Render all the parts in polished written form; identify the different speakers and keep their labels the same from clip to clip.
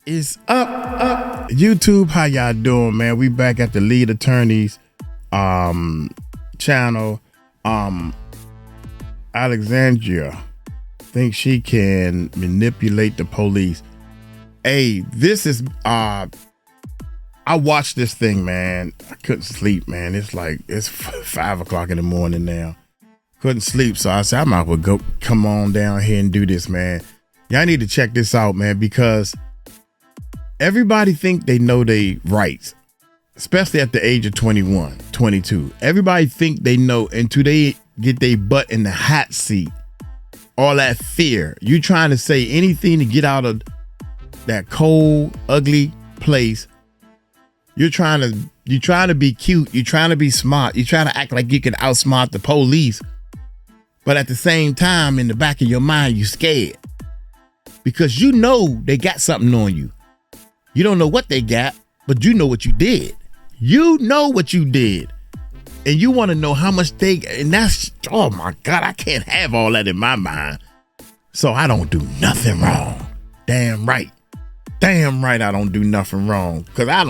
Speaker 1: is up? YouTube, how y'all doing, man? We back at the lead attorney's channel. Alexandra thinks she can manipulate the police. Hey, this is I watched this thing, man. I couldn't sleep, man. It's 5 o'clock in the morning now. Couldn't sleep, so I said I might as well come on down here and do this, man. Y'all need to check this out, man, because everybody think they know their rights, especially at the age of 21, 22. Everybody think they know until they get their butt in the hot seat. All that fear. You trying to say anything to get out of that cold, ugly place. You're trying to be cute. You're trying to be smart. You're trying to act like you can outsmart the police. But at the same time, in the back of your mind, you're scared. Because you know they got something on you. You don't know what they got, but you know what you did. You know what you did. And you want to know how much and that's, oh my God, I can't have all that in my mind. So I don't do nothing wrong. Damn right. Damn right I don't do nothing wrong. Because I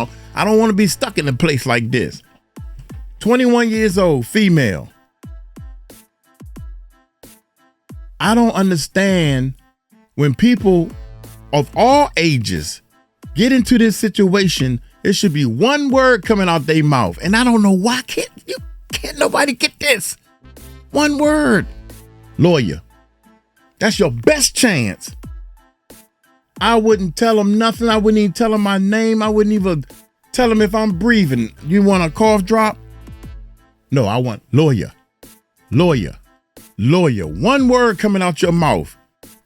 Speaker 1: don't want to be stuck in a place like this. 21 years old, female. I don't understand when people of all ages get into this situation. It should be one word coming out their mouth. And I don't know why can't nobody get this. One word. Lawyer. That's your best chance. I wouldn't tell them nothing. I wouldn't even tell them my name. I wouldn't even tell them if I'm breathing. You want a cough drop? No, I want lawyer. Lawyer. Lawyer. One word coming out your mouth.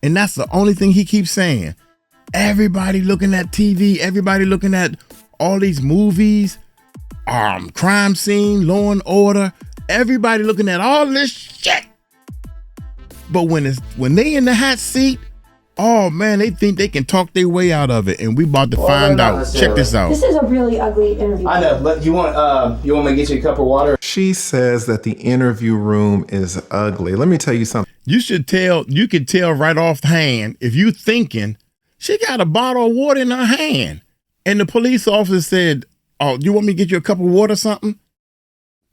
Speaker 1: And that's the only thing he keeps saying. Everybody looking at TV. Everybody looking at all these movies. Crime scene, Law and Order. Everybody looking at all this shit. But when they in the hot seat, oh man, they think they can talk their way out of it, and we about to find out. Check this out.
Speaker 2: This is a really ugly interview. I know. You want me to get you a cup of water?
Speaker 3: She says that the interview room is ugly. Let me tell you something.
Speaker 1: You can tell right off hand if you thinking she got a bottle of water in her hand, and the police officer said, "Oh, you want me to get you a cup of water or something?"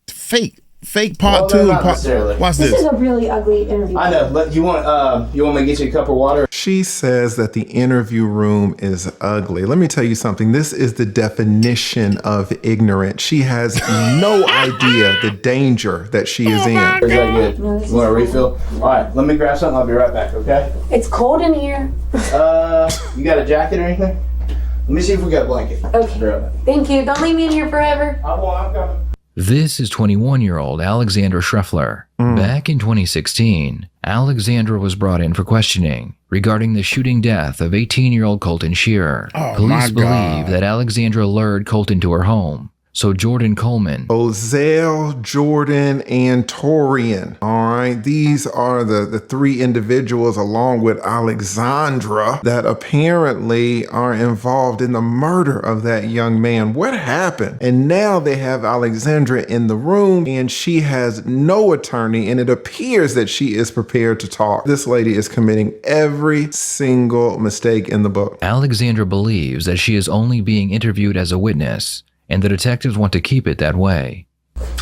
Speaker 1: Fake part two. Watch this.
Speaker 2: This is a really ugly interview.
Speaker 4: I know. You want me to get you a cup of water?
Speaker 3: She says that the interview room is ugly. Let me tell you something. This is the definition of ignorant. She has no idea the danger that she is in.
Speaker 4: Is that good?
Speaker 2: No,
Speaker 4: you want a refill? All right, let me grab something. I'll be right back, okay?
Speaker 2: It's cold in here.
Speaker 4: You got a jacket or anything? Let me see if we got a blanket.
Speaker 2: Okay. Thank you. Don't leave me in here forever.
Speaker 4: I'm coming.
Speaker 5: This is 21-year-old Alexandra Shuffler. Back in 2016, Alexandra was brought in for questioning regarding the shooting death of 18-year-old Colton Shearer. Police believe that Alexandra lured Colton to her home. So Jordan Coleman,
Speaker 3: Ozell, Jordan, and Torian. All right. These are the three individuals along with Alexandra that apparently are involved in the murder of that young man. What happened? And now they have Alexandra in the room and she has no attorney, and it appears that she is prepared to talk. This lady is committing every single mistake in the book.
Speaker 5: Alexandra believes that she is only being interviewed as a witness, and the detectives want to keep it that way.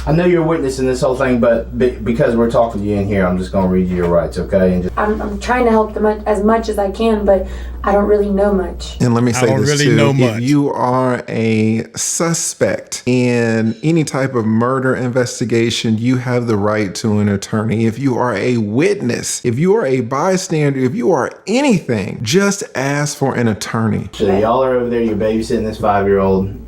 Speaker 4: I know you're witnessing this whole thing, but because we're talking to you in here, I'm just going to read you your rights, okay? And
Speaker 2: I'm trying to help them as much as I can, but I don't really know much.
Speaker 3: And let me say this too. If you are a suspect in any type of murder investigation, you have the right to an attorney. If you are a witness, if you are a bystander, if you are anything, just ask for an attorney.
Speaker 4: So y'all are over there, you're babysitting this 5-year-old.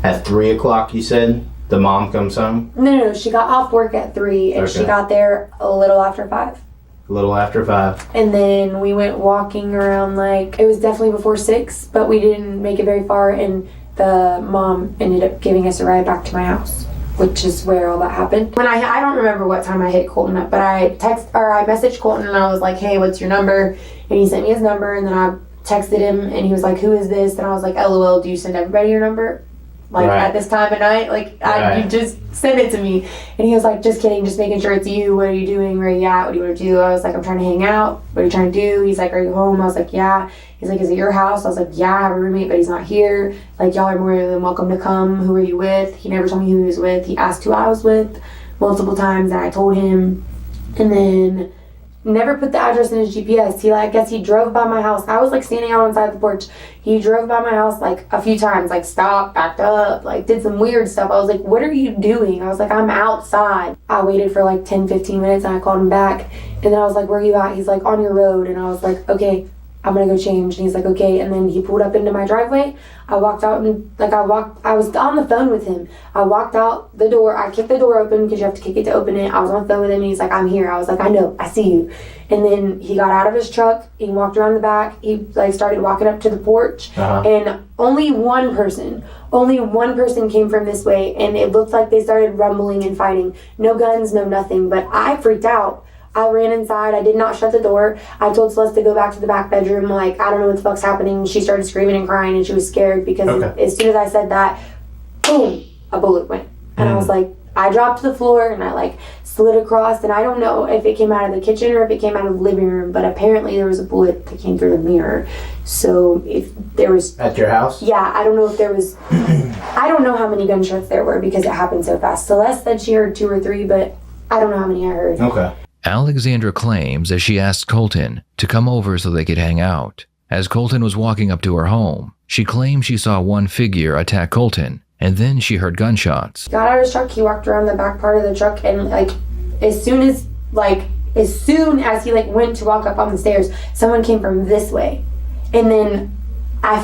Speaker 4: At 3 o'clock, you said the mom comes home?
Speaker 2: No, she got off work at 3 and she got there a little after 5.
Speaker 4: A little after 5.
Speaker 2: And then we went walking around, it was definitely before 6, but we didn't make it very far, and the mom ended up giving us a ride back to my house, which is where all that happened. When I don't remember what time I hit Colton up, but I messaged Colton and I was like, hey, what's your number? And he sent me his number, and then I texted him and he was like, who is this? And I was like, LOL, do you send everybody your number? like
Speaker 4: Right.
Speaker 2: at this time of night, like
Speaker 4: Right.
Speaker 2: you just send it to me. And he was like, just kidding, just making sure it's you. What are you doing? Where are you at? What do you want to do? I was like, I'm trying to hang out. What are you trying to do? He's like, are you home? I was like, yeah. He's like, is it your house? I was like, yeah, I have a roommate, but he's not here. Like, y'all are more than welcome to come. Who are you with? He never told me who he was with. He asked who I was with multiple times, and I told him. And then never put the address in his GPS. He, like, I guess he drove by my house. I was like standing out on the side of the porch. He drove by my house like a few times, like stopped, backed up, like did some weird stuff. I was like, what are you doing? I was like, I'm outside. I waited for like 10, 15 minutes and I called him back. And then I was like, where are you at? He's like, on your road. And I was like, okay, I'm gonna go change. And he's like, okay. And then he pulled up into my driveway. I walked out and I was on the phone with him. I walked out the door. I kicked the door open because you have to kick it to open it. I was on the phone with him and he's like, I'm here. I was like, I know, I see you. And then he got out of his truck. He walked around the back. He like started walking up to the porch. And only one person came from this way. And it looked like they started rumbling and fighting. No guns, no nothing. But I freaked out. I ran inside. I did not shut the door. I told Celeste to go back to the back bedroom. Like, I don't know what the fuck's happening. She started screaming and crying and she was scared because as soon as I said that, boom, a bullet went. And I was like, I dropped to the floor and I like slid across, and I don't know if it came out of the kitchen or if it came out of the living room, but apparently there was a bullet that came through the mirror. So if there was...
Speaker 4: At your house?
Speaker 2: Yeah, I don't know if there was... I don't know how many gunshots there were because it happened so fast. Celeste said she heard 2 or 3, but I don't know how many I heard.
Speaker 4: Okay.
Speaker 5: Alexandra claims that she asked Colton to come over so they could hang out. As Colton was walking up to her home, she claimed she saw one figure attack Colton, and then she heard gunshots.
Speaker 2: Got out of his truck, he walked around the back part of the truck, and like as soon as he like went to walk up on the stairs, someone came from this way. And then I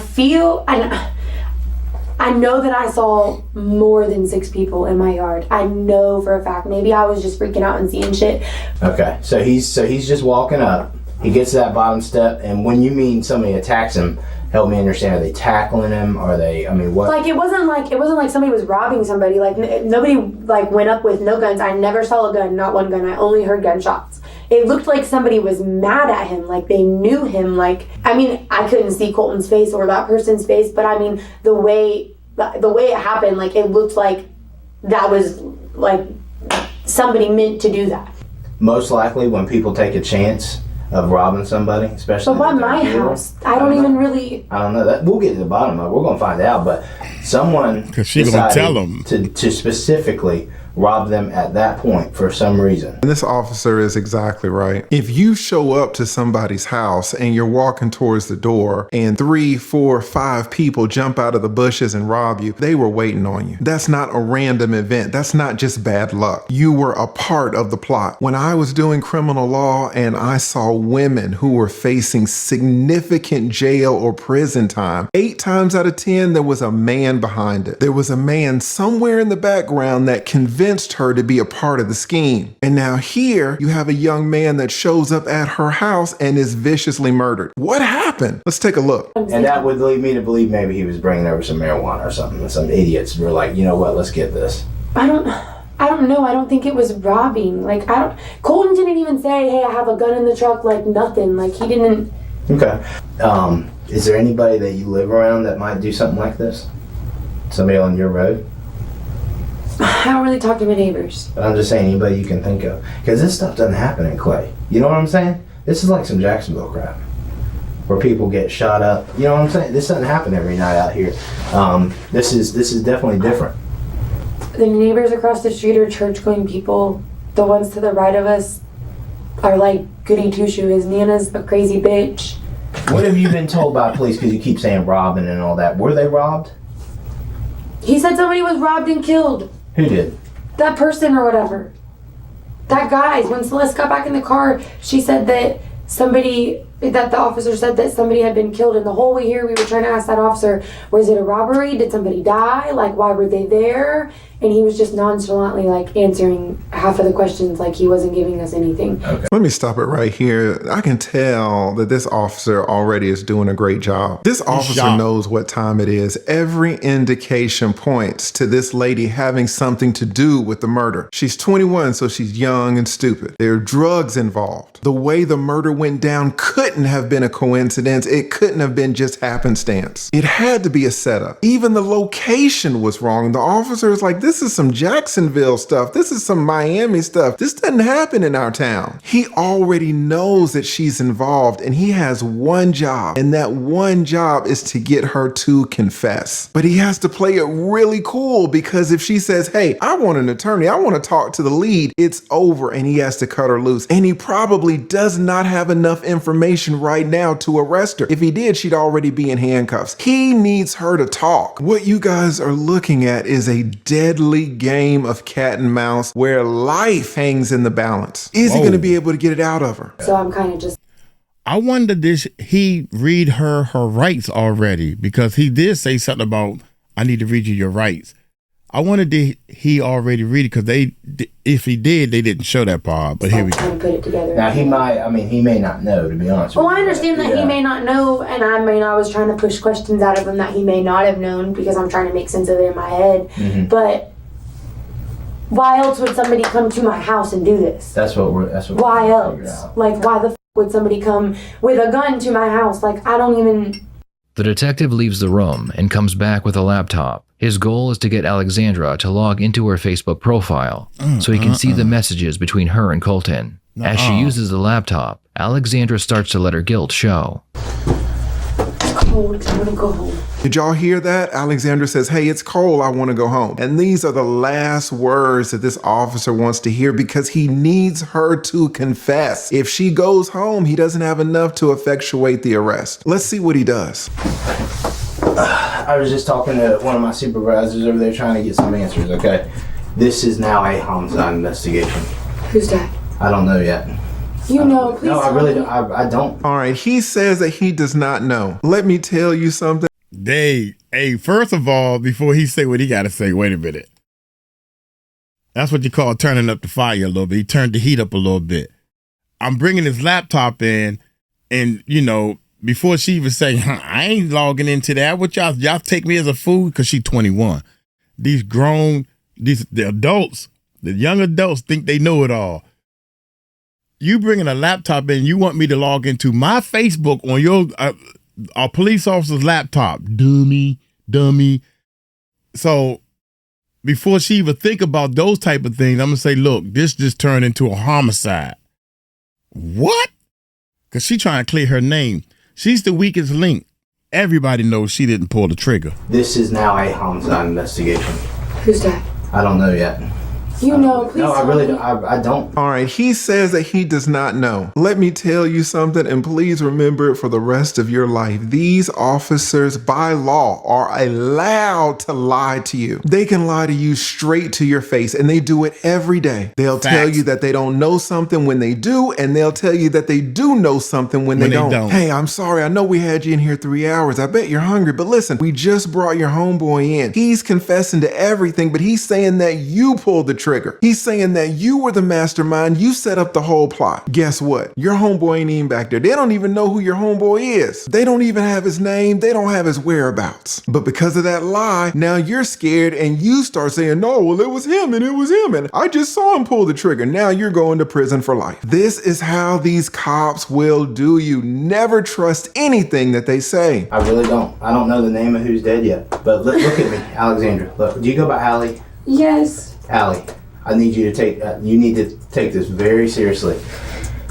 Speaker 2: know that I saw more than 6 people in my yard. I know for a fact. Maybe I was just freaking out and seeing shit.
Speaker 4: Okay, so he's just walking up. He gets to that bottom step, and when you mean somebody attacks him, help me understand. Are they tackling him? Are they? I mean, what?
Speaker 2: Like it wasn't like somebody was robbing somebody. Like nobody like went up with no guns. I never saw a gun, not one gun. I only heard gunshots. It looked like somebody was mad at him, like they knew him. Like, I mean, I couldn't see Colton's face or that person's face, but I mean, the way it happened, like it looked like that was like somebody meant to do that.
Speaker 4: Most likely, when people take a chance of robbing somebody, especially.
Speaker 2: But why my house? I don't even really.
Speaker 4: I don't know that. We'll get to the bottom of it. We're gonna find out. But someone
Speaker 1: because she's gonna tell them
Speaker 4: to specifically rob them at that point for some reason.
Speaker 3: And this officer is exactly right. If you show up to somebody's house and you're walking towards the door and 3, 4, 5 people jump out of the bushes and rob you, they were waiting on you. That's not a random event. That's not just bad luck. You were a part of the plot. When I was doing criminal law and I saw women who were facing significant jail or prison time, 8 times out of 10, there was a man behind it. There was a man somewhere in the background that convinced her to be a part of the scheme. And now here you have a young man that shows up at her house and is viciously murdered. What happened? Let's take a look.
Speaker 4: And that would lead me to believe maybe he was bringing over some marijuana or something. And some idiots were like, you know what, let's get this.
Speaker 2: I don't know. I don't think it was robbing. Like, Colton didn't even say, hey, I have a gun in the truck, like nothing. Like, he didn't.
Speaker 4: Okay. Is there anybody that you live around that might do something like this? Somebody on your road?
Speaker 2: I don't really talk to my neighbors.
Speaker 4: But I'm just saying anybody you can think of. Because this stuff doesn't happen in Clay. You know what I'm saying? This is like some Jacksonville crap. Where people get shot up. You know what I'm saying? This doesn't happen every night out here. This is definitely different.
Speaker 2: The neighbors across the street are church-going people. The ones to the right of us are like goody two-shoe. His Nana's a crazy bitch.
Speaker 4: What have you been told by police? Because you keep saying robbing and all that. Were they robbed?
Speaker 2: He said somebody was robbed and killed.
Speaker 4: Who did?
Speaker 2: That person or whatever. That guy. When Celeste got back in the car, she said that the officer said that somebody had been killed. And the whole way here, we were trying to ask that officer, was it a robbery? Did somebody die? Like, why were they there? And he was just nonchalantly, like, answering half of the questions like he wasn't giving us anything.
Speaker 3: Okay. Let me stop it right here. I can tell that this officer already is doing a great job. This officer knows what time it is. Every indication points to this lady having something to do with the murder. She's 21, so she's young and stupid. There are drugs involved. The way the murder went down could couldn't have been a coincidence. It couldn't have been just happenstance. It had to be a setup. Even the location was wrong. The officer is like, this is some Jacksonville stuff. This is some Miami stuff. This doesn't happen in our town. He already knows that she's involved, and he has one job, and that one job is to get her to confess. But he has to play it really cool, because if she says, hey, I want an attorney, I want to talk to the lead, it's over, and he has to cut her loose. And he probably does not have enough information right now to arrest her. If he did, she'd already be in handcuffs. He needs her to talk. What you guys are looking at is a deadly game of cat and mouse where life hangs in the balance. Is he going to be able to get it out of her?
Speaker 2: So I'm kind of just...
Speaker 1: I wonder, did he read her rights already? Because he did say something about, I need to read you your rights. I wonder, did he already read it? Because if he did, they didn't show that part. But here we go.
Speaker 2: Put it together.
Speaker 4: Now he may not know, to be honest with you.
Speaker 2: Well, I understand that he may not know, and I was trying to push questions out of him that he may not have known, because I'm trying to make sense of it in my head.
Speaker 4: Mm-hmm.
Speaker 2: But why else would somebody come to my house and do this?
Speaker 4: That's what we're
Speaker 2: why
Speaker 4: trying to figure
Speaker 2: else?
Speaker 4: out.
Speaker 2: Like, why the would somebody come with a gun to my house? Like, I don't even...
Speaker 5: The detective leaves the room and comes back with a laptop. His goal is to get Alexandra to log into her Facebook profile so he can see the messages between her and Colton. As she uses the laptop, Alexandra starts to let her guilt show.
Speaker 2: It's cold. I want to go home.
Speaker 3: Did y'all hear that? Alexandra says, hey, it's cold. I want to go home. And these are the last words that this officer wants to hear, because he needs her to confess. If she goes home, he doesn't have enough to effectuate the arrest. Let's see what he does.
Speaker 4: I was just talking to one of my supervisors over there trying to get some answers, okay? This is now a homicide investigation.
Speaker 2: Who's that?
Speaker 4: I don't know yet.
Speaker 2: You know, please.
Speaker 4: No, I really don't. I don't.
Speaker 3: All right, he says that he does not know. Let me tell you something.
Speaker 1: First of all, before he say what he got to say, wait a minute. That's what you call turning up the fire a little bit. He turned the heat up a little bit. I'm bringing his laptop in, and, before she even say, I ain't logging into that. What y'all take me as a fool? Because she's 21. The adults, the young adults think they know it all. You bringing a laptop in, you want me to log into my Facebook on your... a police officer's laptop, dummy. So before she even think about those type of things, I'm gonna say, look, this just turned into a homicide. What? Because she trying to clear her name. She's the weakest link. Everybody knows she didn't pull the trigger.
Speaker 4: This is now a homicide investigation.
Speaker 2: Who's that?
Speaker 4: I don't know yet.
Speaker 2: You know, please.
Speaker 4: No, I really don't. I don't.
Speaker 3: All right, he says that he does not know. Let me tell you something, and please remember it for the rest of your life. These officers, by law, are allowed to lie to you. They can lie to you straight to your face, and they do it every day. They'll tell you that they don't know something when they do, and they'll tell you that they do know something when they don't. Hey, I'm sorry. I know we had you in here 3 hours. I bet you're hungry, but listen, we just brought your homeboy in. He's confessing to everything, but he's saying that you pulled the trigger. He's saying that you were the mastermind. You set up the whole plot. Guess what? Your homeboy ain't even back there. They don't even know who your homeboy is. They don't even have his name. They don't have his whereabouts. But because of that lie, now you're scared and you start saying, no, well, it was him and it was him. And I just saw him pull the trigger. Now you're going to prison for life. This is how these cops will do you. Never trust anything that they say.
Speaker 4: I really don't. I don't know the name of who's dead yet. But look at me, Alexandra. Look, do you go by Allie?
Speaker 2: Yes.
Speaker 4: Allie, I need you to take this very seriously.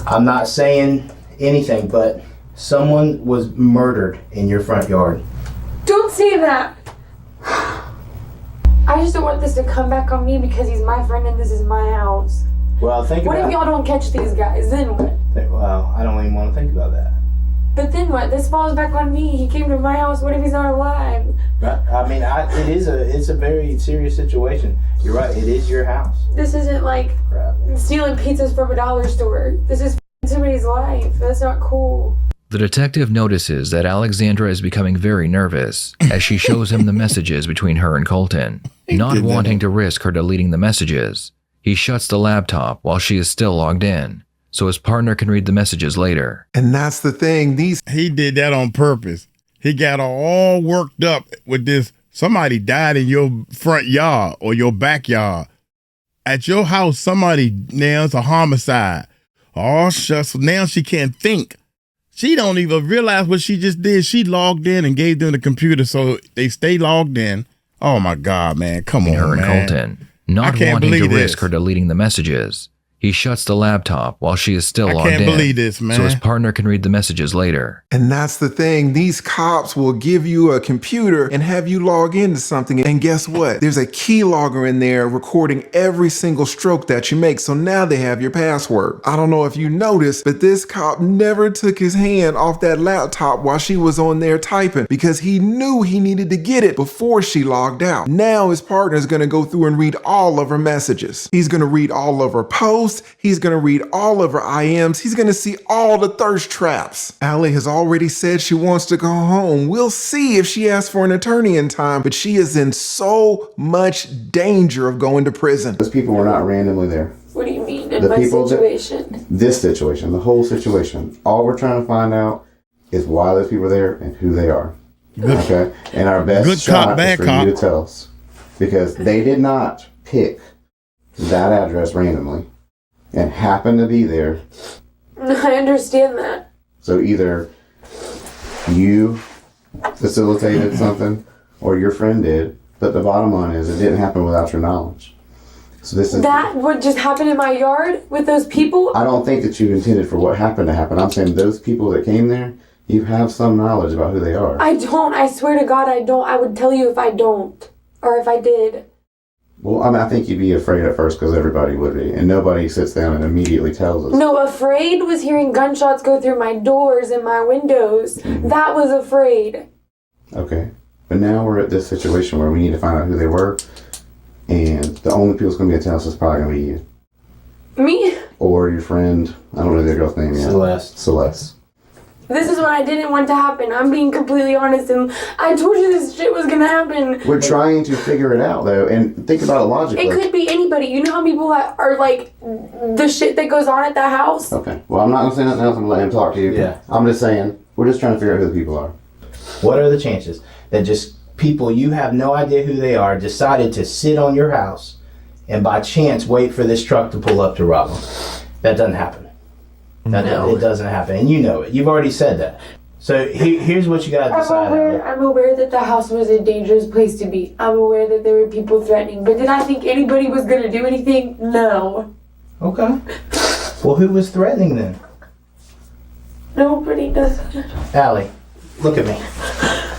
Speaker 4: I'm not saying anything, but someone was murdered in your front yard.
Speaker 2: Don't say that. I just don't want this to come back on me, because he's my friend and this is my house.
Speaker 4: Well,
Speaker 2: What if y'all don't catch these guys? Then what?
Speaker 4: Well, I don't even want to think about that.
Speaker 2: But then what? This falls back on me. He came to my house. What if he's not alive?
Speaker 4: I mean, it's a very serious situation. You're right. It is your house.
Speaker 2: This isn't like stealing pizzas from a dollar store. This is somebody's life. That's not cool.
Speaker 5: The detective notices that Alexandra is becoming very nervous as she shows him the messages between her and Colton. Not wanting to risk her deleting the messages, he shuts the laptop while she is still logged in, so his partner can read the messages later.
Speaker 3: And that's the thing.
Speaker 1: He did that on purpose. He got her all worked up with this. Somebody died in your front yard or your backyard. At your house, somebody, now it's a homicide. Oh, shucks. Now she can't think. She don't even realize what she just did. She logged in and gave them the computer so they stay logged in. Oh my God, man. Come on,
Speaker 5: her and
Speaker 1: man.
Speaker 5: Colton, not wanting to risk her deleting the messages. He shuts the laptop while she is still logged in.
Speaker 1: I can't believe this, man.
Speaker 5: So his partner can read the messages later.
Speaker 3: And that's the thing. These cops will give you a computer and have you log into something. And guess what? There's a keylogger in there recording every single stroke that you make. So now they have your password. I don't know if you noticed, but this cop never took his hand off that laptop while she was on there typing because he knew he needed to get it before she logged out. Now his partner is going to go through and read all of her messages. He's going to read all of her posts. He's going to read all of her IMs. He's going to see all the thirst traps. Allie has already said she wants to go home. We'll see if she asks for an attorney in time, but she is in so much danger of going to prison.
Speaker 6: Those people were not randomly there.
Speaker 2: What do you mean in my situation?
Speaker 6: This situation, the whole situation. All we're trying to find out is why those people are there and who they are. Okay? And our best shot is for you to tell us. Because they did not pick that address randomly and happen to be there.
Speaker 2: I understand that.
Speaker 6: So either you facilitated something or your friend did, but the bottom line is it didn't happen without your knowledge. So this is
Speaker 2: that would just happen in my yard with those people?
Speaker 6: I don't think that you intended for what happened to happen. I'm saying those people that came there, you have some knowledge about who they are.
Speaker 2: I don't. I swear to God, I don't. I would tell you if I don't. Or if I did.
Speaker 6: Well, I mean, I think you'd be afraid at first because everybody would be. And nobody sits down and immediately tells us.
Speaker 2: No, afraid was hearing gunshots go through my doors and my windows. Mm-hmm. That was afraid.
Speaker 6: Okay. But now we're at this situation where we need to find out who they were. And the only people that's going to be able to tell us is probably going to be you.
Speaker 2: Me?
Speaker 6: Or your friend. I don't know the girl's name yet. Celeste.
Speaker 2: This is what I didn't want to happen. I'm being completely honest, and I told you this shit was gonna happen.
Speaker 6: We're trying to figure it out, though, and think about it logically.
Speaker 2: It could be anybody. You know how people are like, the shit that goes on at that house?
Speaker 6: Okay. Well, I'm not gonna say nothing else. I'm gonna let him talk to you.
Speaker 4: Yeah.
Speaker 6: I'm just saying, we're just trying to figure out who the people are.
Speaker 4: What are the chances that just people you have no idea who they are decided to sit on your house and by chance wait for this truck to pull up to rob them? That doesn't happen. No. It doesn't happen, and you know it. You've already said that. So here's what you got to decide.
Speaker 2: I'm aware that the house was a dangerous place to be. I'm aware that there were people threatening, but did I think anybody was going to do anything? No.
Speaker 4: Okay. Well, who was threatening then?
Speaker 2: Nobody does.
Speaker 4: Allie, look at me.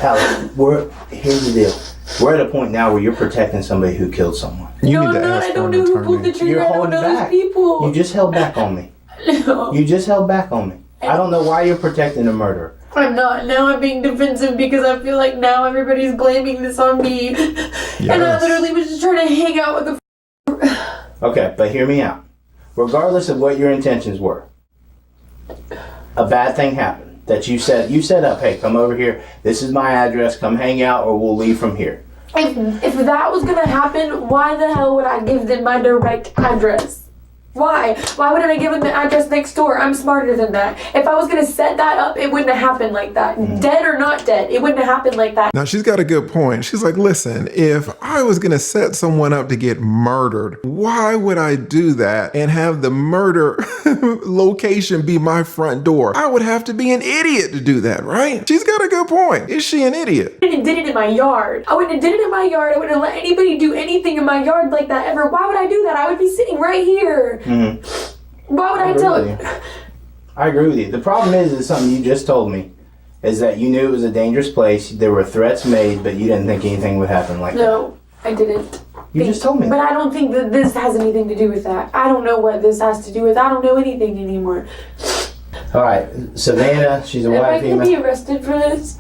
Speaker 4: Allie, here's the deal. We're at a point now where you're protecting somebody who killed someone.
Speaker 2: I don't know who pulled the trigger. I don't know those people.
Speaker 4: You just held back on me.
Speaker 2: No.
Speaker 4: You just held back on me. I don't know why you're protecting a murderer.
Speaker 2: I'm not. Now I'm being defensive because I feel like now everybody's blaming this on me. Yes. And I literally was just trying to hang out with the
Speaker 4: Okay, but hear me out. Regardless of what your intentions were, a bad thing happened that you set up, hey, come over here. This is my address. Come hang out or we'll leave from here.
Speaker 2: If that was going to happen, why the hell would I give them my direct address? Why? Why wouldn't I give him the address next door? I'm smarter than that. If I was going to set that up, it wouldn't have happened like that. Dead or not dead, it wouldn't have happened like that.
Speaker 3: Now, she's got a good point. She's like, listen, if I was going to set someone up to get murdered, why would I do that and have the murder location be my front door? I would have to be an idiot to do that, right? She's got a good point. Is she an idiot?
Speaker 2: I wouldn't have did it in my yard. I wouldn't have did it in my yard. I wouldn't have let anybody do anything in my yard like that ever. Why would I do that? I would be sitting right here. Mm-hmm. Why would I tell it?
Speaker 4: I agree with you. The problem is something you just told me, is that you knew it was a dangerous place. There were threats made, but you didn't think anything would happen like that.
Speaker 2: No, I didn't.
Speaker 4: You just told me.
Speaker 2: But I don't think that this has anything to do with that. I don't know what this has to do with. I don't know anything anymore.
Speaker 4: All right, Savannah, she's a white female.
Speaker 2: Am I going to be arrested for this?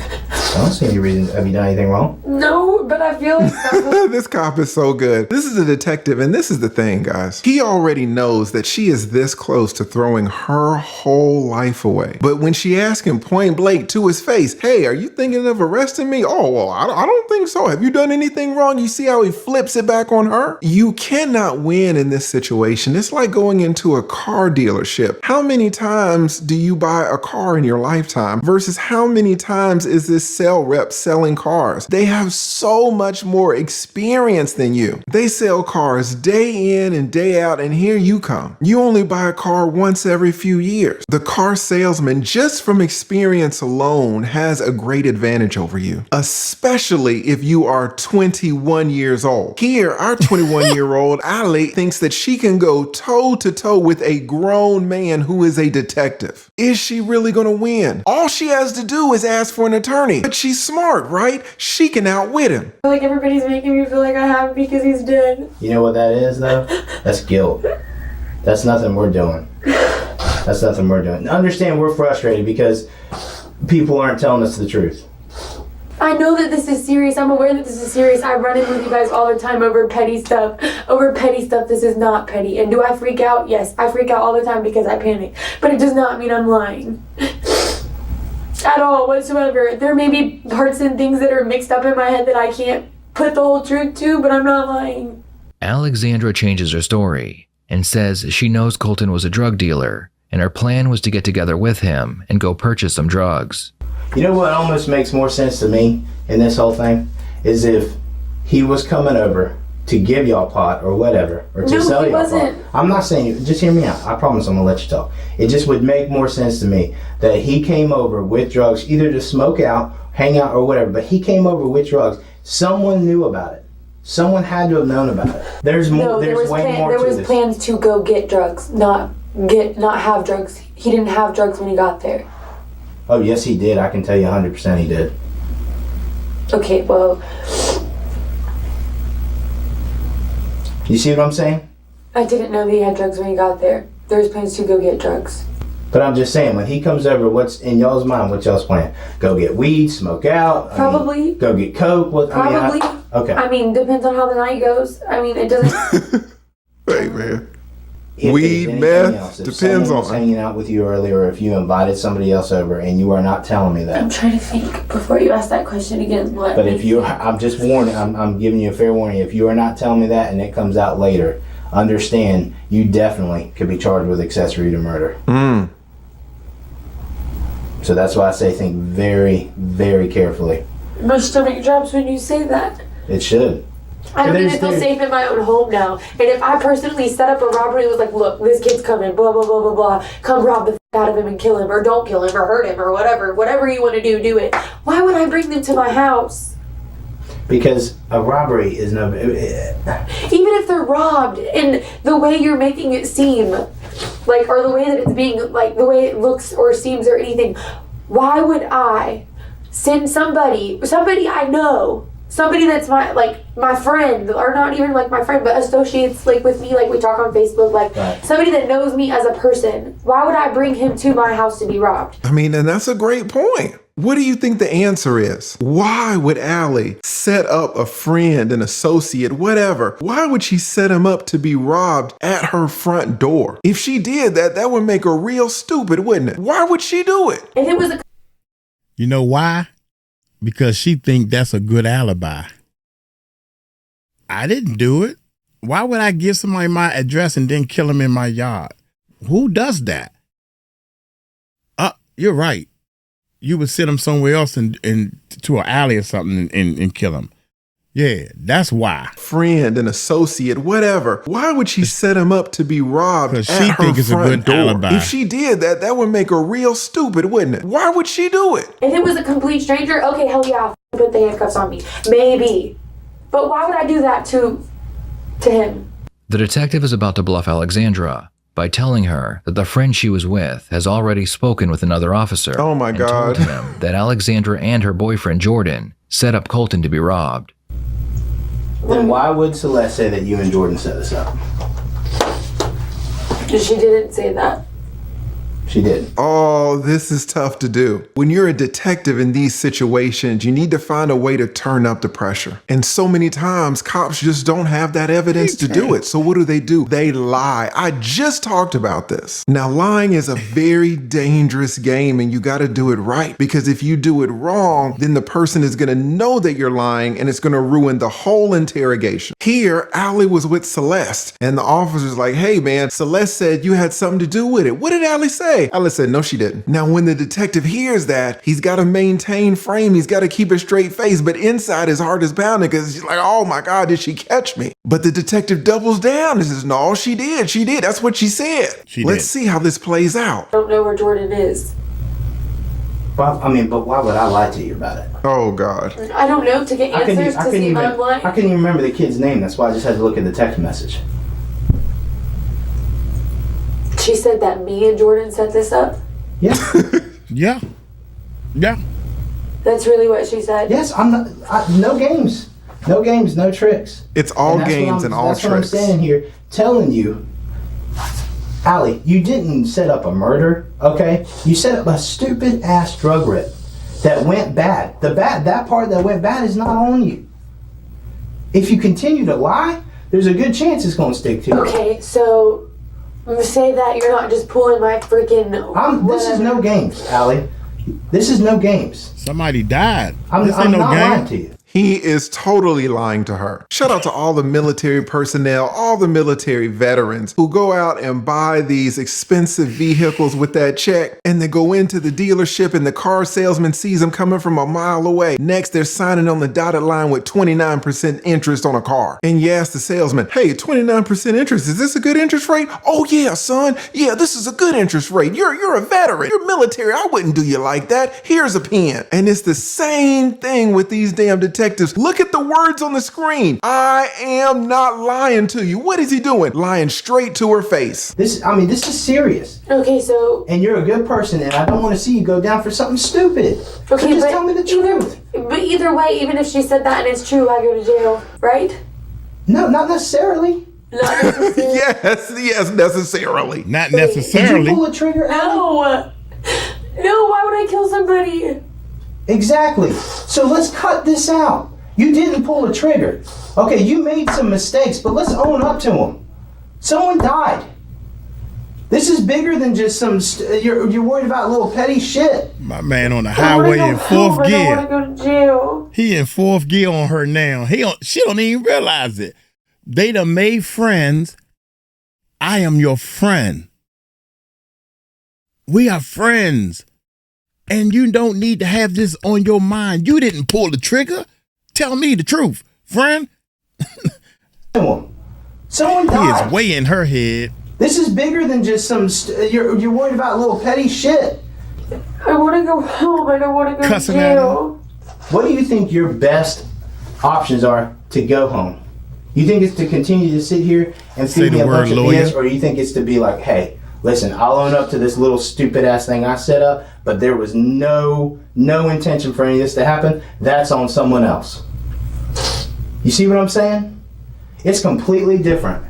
Speaker 4: I don't see any reason. Have you done anything wrong?
Speaker 2: No, but I feel like
Speaker 3: this cop is so good. This is a detective, and this is the thing, guys. He already knows that she is this close to throwing her whole life away. But when she asks him point blank to his face, hey, are you thinking of arresting me? Oh, well, I don't think so. Have you done anything wrong? You see how he flips it back on her? You cannot win in this situation. It's like going into a car dealership. How many times do you buy a car in your lifetime versus how many times is this sales rep selling cars? They have so so much more experience than you. They sell cars day in and day out, and here you come. You only buy a car once every few years. The car salesman, just from experience alone, has a great advantage over you, especially if you are 21 years old. Here, our 21-year-old Ali thinks that she can go toe-to-toe with a grown man who is a detective. Is she really gonna win? All she has to do is ask for an attorney. But she's smart, right? She can outwit him.
Speaker 2: I feel like everybody's making me feel like I have because he's dead.
Speaker 4: You know what that is, though? That's guilt. That's nothing we're doing. That's nothing we're doing. Understand we're frustrated because people aren't telling us the truth.
Speaker 2: I know that this is serious. I'm aware that this is serious. I run in with you guys all the time over petty stuff. Over petty stuff. This is not petty. And do I freak out? Yes, I freak out all the time because I panic. But it does not mean I'm lying. At all, whatsoever. There may be parts and things that are mixed up in my head that I can't put the whole truth to, but I'm not lying.
Speaker 5: Alexandra changes her story and says she knows Colton was a drug dealer and her plan was to get together with him and go purchase some drugs.
Speaker 4: You know what almost makes more sense to me in this whole thing? Is if he was coming over to give y'all pot or whatever, or to sell y'all pot. I'm not saying, just hear me out. I promise I'm gonna let you talk. It just would make more sense to me that he came over with drugs, either to smoke out, hang out, or whatever, but he came over with drugs. Someone knew about it. Someone had to have known about it. There's more.
Speaker 2: No,
Speaker 4: there was
Speaker 2: plans to go get drugs, not have drugs. He didn't have drugs when he got there.
Speaker 4: Oh yes, he did. I can tell you 100% he did.
Speaker 2: Okay, well.
Speaker 4: You see what I'm saying?
Speaker 2: I didn't know that he had drugs when he got there. There was plans to go get drugs.
Speaker 4: But I'm just saying, when he comes over, what's in y'all's mind? What's y'all's plan? Go get weed, smoke out?
Speaker 2: Probably.
Speaker 4: Go get coke?
Speaker 2: Probably.
Speaker 4: Okay.
Speaker 2: I mean, depends on how the night goes. I mean, it doesn't...
Speaker 3: Hey, man.
Speaker 4: If
Speaker 3: weed, meth, depends on.
Speaker 4: Was hanging out with you earlier, or if you invited somebody else over and you are not telling me that.
Speaker 2: I'm trying to think before you ask that question again.
Speaker 4: But if you, I'm just warning, I'm giving you a fair warning. If you are not telling me that and it comes out later, understand you definitely could be charged with accessory to murder. So that's why I say think very, very carefully.
Speaker 2: My stomach drops when you say that.
Speaker 4: It should.
Speaker 2: I don't even feel safe in my own home now. And if I personally set up a robbery and was like, look, this kid's coming, blah, blah, blah, blah, blah, come rob the out of him and kill him, or don't kill him, or hurt him, or whatever you want to do it. Why would I bring them to my house?
Speaker 4: Because a robbery is no...
Speaker 2: Even if they're robbed, and the way you're making it seem, like, or the way that it's being, like, the way it looks or seems or anything, why would I send somebody I know, somebody that's my friend, or not even like my friend, but associates like with me, like we talk on Facebook, like right. Somebody that knows me as a person, why would I bring him to my house to be robbed?
Speaker 3: I mean, and that's a great point. What do you think the answer is? Why would Allie set up a friend, an associate, whatever? Why would she set him up to be robbed at her front door? If she did that, that would make her real stupid, wouldn't it? Why would she do it?
Speaker 2: If it was a...
Speaker 1: You know why? Because she think that's a good alibi. I didn't do it. Why would I give somebody my address and then kill him in my yard? Who does that? You're right. You would send him somewhere else and to an alley or something and kill him. Yeah, that's why.
Speaker 3: Friend, an associate, whatever. Why would she set him up to be robbed at her front door? Because she think it's a good alibi. If she did that, that would make her real stupid, wouldn't it? Why would she do it?
Speaker 2: If it was a complete stranger, okay, hell yeah, I'll put the handcuffs on me. Maybe. But why would I do that to him?
Speaker 5: The detective is about to bluff Alexandra by telling her that the friend she was with has already spoken with another officer.
Speaker 3: Oh my God.
Speaker 5: Told him that Alexandra and her boyfriend Jordan set up Colton to be robbed.
Speaker 4: Then why would Celeste say that you and Jordan set this up?
Speaker 2: She didn't say that.
Speaker 4: She did.
Speaker 3: Oh, this is tough to do. When you're a detective in these situations, you need to find a way to turn up the pressure. And so many times, cops just don't have that evidence to do it. So what do? They lie. I just talked about this. Now, lying is a very dangerous game, and you got to do it right. Because if you do it wrong, then the person is going to know that you're lying, and it's going to ruin the whole interrogation. Here, Allie was with Celeste, and the officer's like, hey, man, Celeste said you had something to do with it. What did Allie say? way. Alice said, no, she didn't. Now, when the detective hears that, he's got to maintain frame. He's got to keep a straight face, but inside his heart is pounding because he's like, oh my God, did she catch me? But the detective doubles down and says, no, she did. She did. That's what she said. Let's see how this plays out.
Speaker 2: I don't know where Jordan is.
Speaker 4: Well, I mean, but why would I lie to you about it?
Speaker 3: Oh, God.
Speaker 2: I don't know, to get answers to see if I'm lying.
Speaker 4: I couldn't even remember the kid's name. That's why I just had to look at the text message.
Speaker 2: She said that me and Jordan set this up?
Speaker 4: Yeah.
Speaker 1: Yeah. Yeah.
Speaker 2: That's really what she said?
Speaker 4: Yes, I'm not. No games. No games, no tricks.
Speaker 3: It's all games and all tricks.
Speaker 4: That's what I'm saying here, telling you, Allie, you didn't set up a murder, okay? You set up a stupid ass drug rip that went bad. That part that went bad is not on you. If you continue to lie, there's a good chance it's going to stick to you.
Speaker 2: Okay, so say that you're not just pulling my freaking.
Speaker 4: This is no games, Allie. This is no games.
Speaker 1: Somebody died.
Speaker 4: I'm
Speaker 1: no
Speaker 4: not
Speaker 1: game.
Speaker 4: lying to you.
Speaker 3: He is totally lying to her. Shout out to all the military personnel, all the military veterans who go out and buy these expensive vehicles with that check, and they go into the dealership and the car salesman sees them coming from a mile away. Next, they're signing on the dotted line with 29% interest on a car. And you ask the salesman, hey, 29% interest, is this a good interest rate? Oh yeah, son. Yeah, this is a good interest rate. You're a veteran. You're military. I wouldn't do you like that. Here's a pen. And it's the same thing with these damn detectives. Look at the words on the screen. I am not lying to you. What is he doing? Lying straight to her face.
Speaker 4: This is serious.
Speaker 2: Okay, so.
Speaker 4: And you're a good person, and I don't want to see you go down for something stupid.
Speaker 2: Okay,
Speaker 4: so just tell me the truth.
Speaker 2: But either way, even if she said that and it's true, I go to jail, right?
Speaker 4: No, not necessarily.
Speaker 2: Not necessarily.
Speaker 3: yes, necessarily.
Speaker 1: Not necessarily.
Speaker 4: Did you pull a trigger?
Speaker 2: No. No, why would I kill somebody?
Speaker 4: Exactly. So let's cut this out. You didn't pull a trigger. Okay, you made some mistakes, but let's own up to them. Someone died. This is bigger than just some. You're worried about little petty shit.
Speaker 1: My man on the highway in fourth gear.
Speaker 2: I want to go to jail.
Speaker 1: He in fourth gear on her now. She don't even realize it. They done made friends. I am your friend. We are friends. And you don't need to have this on your mind. You didn't pull the trigger. Tell me the truth, friend.
Speaker 4: Someone died.
Speaker 1: He is way in her head.
Speaker 4: This is bigger than just some. You're worried about little petty shit.
Speaker 2: I want to go home. I don't want to go
Speaker 1: Cussing
Speaker 2: to jail.
Speaker 4: What do you think your best options are to go home? You think it's to continue to sit here and feed me a bunch of BS, or you think it's to be like, hey, listen, I'll own up to this little stupid ass thing I set up, but there was no intention for any of this to happen. That's on someone else. You see what I'm saying? It's completely different.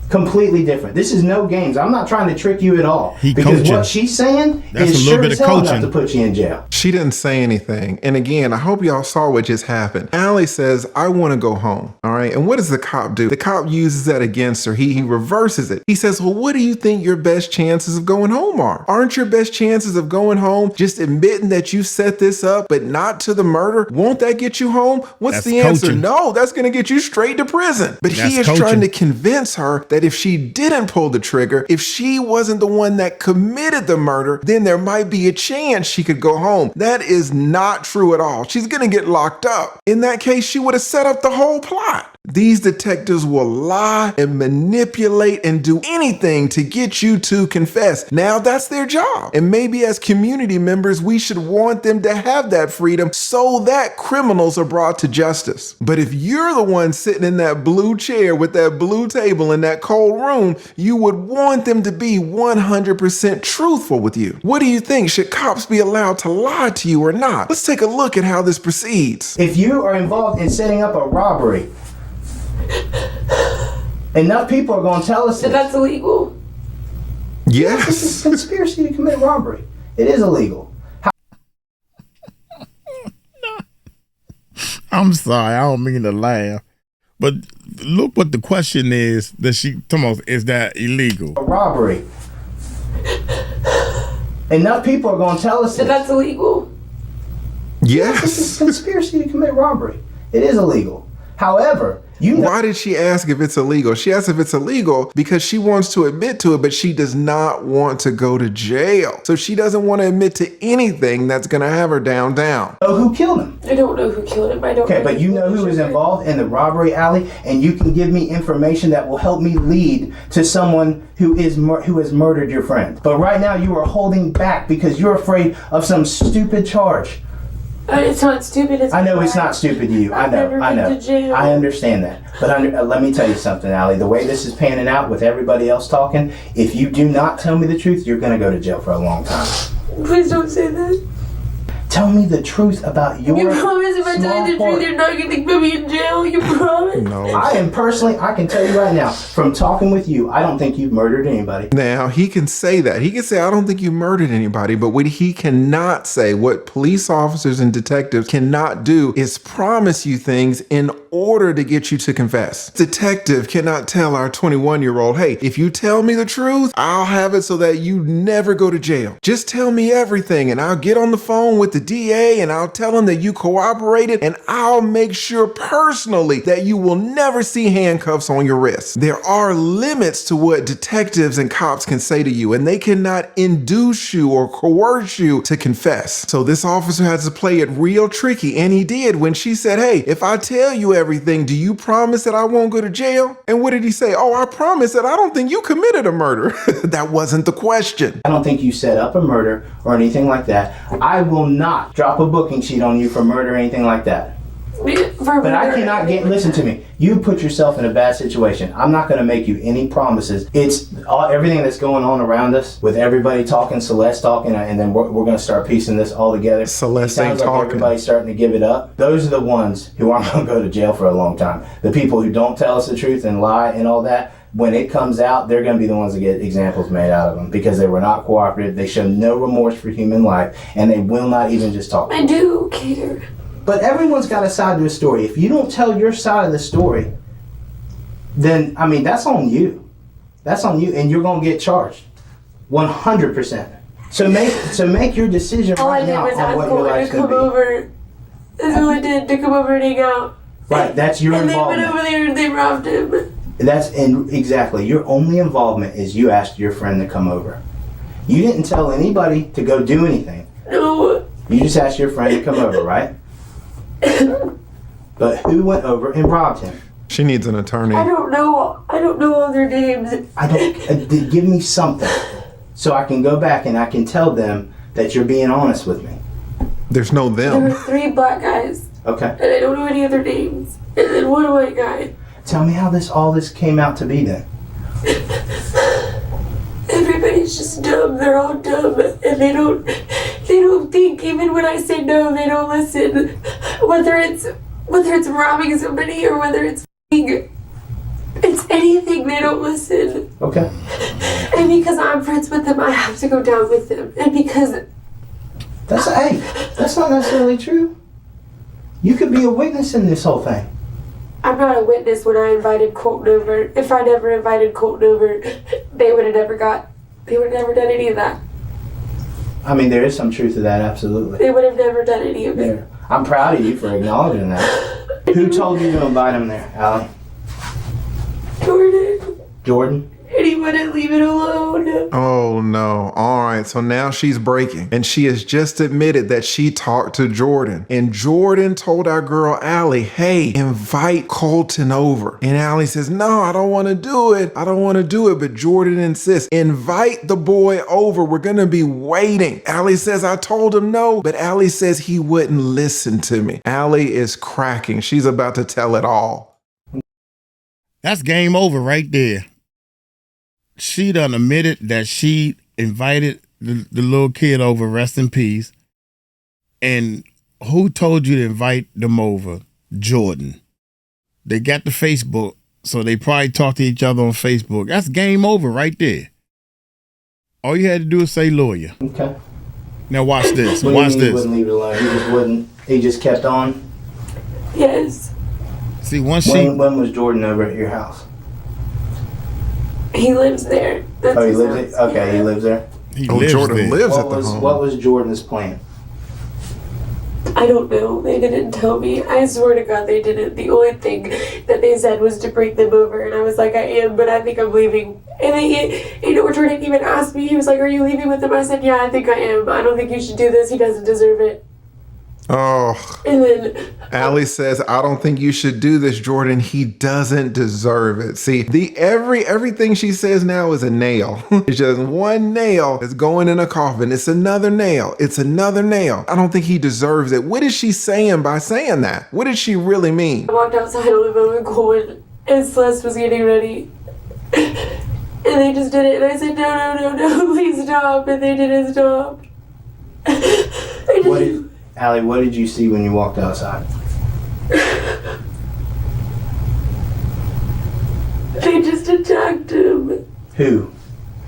Speaker 4: Completely different. This is no games. I'm not trying to trick you at all. Because what she's saying is sure as hell enough to put you in jail.
Speaker 3: She didn't say anything. And again, I hope y'all saw what just happened. Allie says, I want to go home. All right. And what does the cop do? The cop uses that against her. He reverses it. He says, well, what do you think your best chances of going home are? Aren't your best chances of going home just admitting that you set this up, but not to the murder? Won't that get you home? What's the answer? No, that's going to get you straight to prison. But he is trying to convince her that if she didn't pull the trigger, if she wasn't the one that committed the murder, then there might be a chance she could go home. That is not true at all. She's going to get locked up. In that case, she would have set up the whole plot. These detectives will lie and manipulate and do anything to get you to confess. Now that's their job. And maybe as community members, we should want them to have that freedom so that criminals are brought to justice. But if you're the one sitting in that blue chair with that blue table in that cold room, you would want them to be 100% truthful with you. What do you think? Should cops be allowed to lie to you or not? Let's take a look at how this proceeds.
Speaker 4: If you are involved in setting up a robbery, enough people are going to tell us
Speaker 2: that that's illegal.
Speaker 3: Yes.
Speaker 4: It's a conspiracy to commit robbery. It is illegal.
Speaker 1: I'm sorry, I don't mean to laugh, but look what the question is that she told us, is that illegal?
Speaker 4: A robbery. Enough people are going to tell us
Speaker 2: that that's illegal.
Speaker 3: Yes.
Speaker 4: It's a conspiracy to commit robbery. It is illegal. However,
Speaker 3: why did she ask if it's illegal? She asked if it's illegal because she wants to admit to it, but she does not want to go to jail. So she doesn't want to admit to anything that's going to have her down.
Speaker 4: Oh, who killed him?
Speaker 2: I don't know who killed him. I don't.
Speaker 4: Okay, but you know who was involved in the robbery, Allie, and you can give me information that will help me lead to someone who has murdered your friend. But right now you are holding back because you're afraid of some stupid charge.
Speaker 2: It's not stupid.
Speaker 4: I know it's not stupid to you. I know. I understand that. But let me tell you something, Allie. The way this is panning out with everybody else talking, if you do not tell me the truth, you're going to go to jail for a long time.
Speaker 2: Please don't say that.
Speaker 4: Tell me the truth about your
Speaker 2: You promise if I tell you the truth, you're not going to put me in jail? You promise?
Speaker 3: No.
Speaker 4: I can tell you right now, from talking with you, I don't think you've murdered anybody.
Speaker 3: Now, he can say that. He can say, I don't think you murdered anybody. But what he cannot say, what police officers and detectives cannot do, is promise you things in order to get you to confess. Detective cannot tell our 21-year-old, hey, if you tell me the truth, I'll have it so that you never go to jail. Just tell me everything and I'll get on the phone with the DA and I'll tell him that you cooperated and I'll make sure personally that you will never see handcuffs on your wrists. There are limits to what detectives and cops can say to you, and they cannot induce you or coerce you to confess. So this officer has to play it real tricky, and he did when she said, hey, if I tell you everything, do you promise that I won't go to jail? And what did he say? Oh, I promise that I don't think you committed a murder. That wasn't the question.
Speaker 4: I don't think you set up a murder or anything like that. I will not drop a booking sheet on you for murder or anything like that. But I cannot listen to me. You put yourself in a bad situation. I'm not going to make you any promises. It's everything that's going on around us with everybody talking, Celeste talking, and then we're going to start piecing this all together.
Speaker 3: Celeste ain't
Speaker 4: sounds like
Speaker 3: talking.
Speaker 4: Everybody's starting to give it up. Those are the ones who aren't going to go to jail for a long time. The people who don't tell us the truth and lie and all that, when it comes out, they're going to be the ones that get examples made out of them because they were not cooperative. They show no remorse for human life, and they will not even just talk.
Speaker 2: I do care.
Speaker 4: But everyone's got a side to a story. If you don't tell your side of the story, then, I mean, that's on you. That's on you, and you're going to get charged. 100%. So make your decision
Speaker 2: all
Speaker 4: right now on what your life's going to be.
Speaker 2: Over. That's all I did, to come over and hang out.
Speaker 4: Right, that's your involvement.
Speaker 2: And they went over there and they robbed him.
Speaker 4: Exactly. Your only involvement is you asked your friend to come over. You didn't tell anybody to go do anything.
Speaker 2: No.
Speaker 4: You just asked your friend to come over, right? But who went over and robbed him?
Speaker 3: She needs an attorney.
Speaker 2: I don't know all their names.
Speaker 4: Give me something so I can go back and I can tell them that you're being honest with me.
Speaker 3: There's no them.
Speaker 2: There were 3 black guys.
Speaker 4: Okay.
Speaker 2: And I don't know any other names. And then 1 white guy.
Speaker 4: Tell me how all this came out to be then.
Speaker 2: Everybody's just dumb. They're all dumb, and they don't think. Even when I say no, they don't listen. Whether it's robbing somebody or whether it's anything, they don't listen.
Speaker 4: Okay.
Speaker 2: And because I'm friends with them, I have to go down with them. And because
Speaker 4: that's not necessarily true. You could be a witness in this whole thing.
Speaker 2: I'm not a witness when I invited Colton over. If I never invited Colton over, they would have never done any of that.
Speaker 4: I mean, there is some truth to that, absolutely.
Speaker 2: They would have never done any of it.
Speaker 4: I'm proud of you for acknowledging that. Who told you to invite him there, Allie? Jordan?
Speaker 2: And he wouldn't leave it alone.
Speaker 3: Oh no. All right. So now she's breaking. And she has just admitted that she talked to Jordan. And Jordan told our girl Allie, hey, invite Colton over. And Allie says, no, I don't want to do it. I don't want to do it. But Jordan insists, invite the boy over. We're going to be waiting. Allie says, I told him no. But Allie says he wouldn't listen to me. Allie is cracking. She's about to tell it all.
Speaker 1: That's game over right there. She done admitted that she invited the little kid over, rest in peace. And who told you to invite them over? Jordan. They got the Facebook, so they probably talked to each other on Facebook. That's game over right there. All you had to do is say lawyer.
Speaker 4: Okay.
Speaker 1: Now watch this.
Speaker 4: Watch this. He wouldn't leave it alone. He just wouldn't. He just kept on.
Speaker 2: Yes.
Speaker 1: See,
Speaker 4: when was Jordan over at your house?
Speaker 2: He lives there.
Speaker 4: He lives there? Okay, he lives there?
Speaker 1: Jordan lives
Speaker 3: at the home.
Speaker 4: What was Jordan's plan?
Speaker 2: I don't know. They didn't tell me. I swear to God they didn't. The only thing that they said was to bring them over. And I was like, I am, but I think I'm leaving. And Jordan even asked me, he was like, are you leaving with him? I said, yeah, I think I am. I don't think you should do this. He doesn't deserve it.
Speaker 3: Oh.
Speaker 2: And then
Speaker 3: Allie says, I don't think you should do this, Jordan. He doesn't deserve it. See, everything she says now is a nail. It's just one nail is going in a coffin. It's another nail. It's another nail. I don't think he deserves it. What is she saying by saying that? What did she really mean?
Speaker 2: I walked outside on the phone with Colton, and Celeste was getting ready. And they just did it. And I said, no, please stop. And they didn't stop.
Speaker 4: Allie, what did you see when you walked outside?
Speaker 2: They just attacked him.
Speaker 4: Who?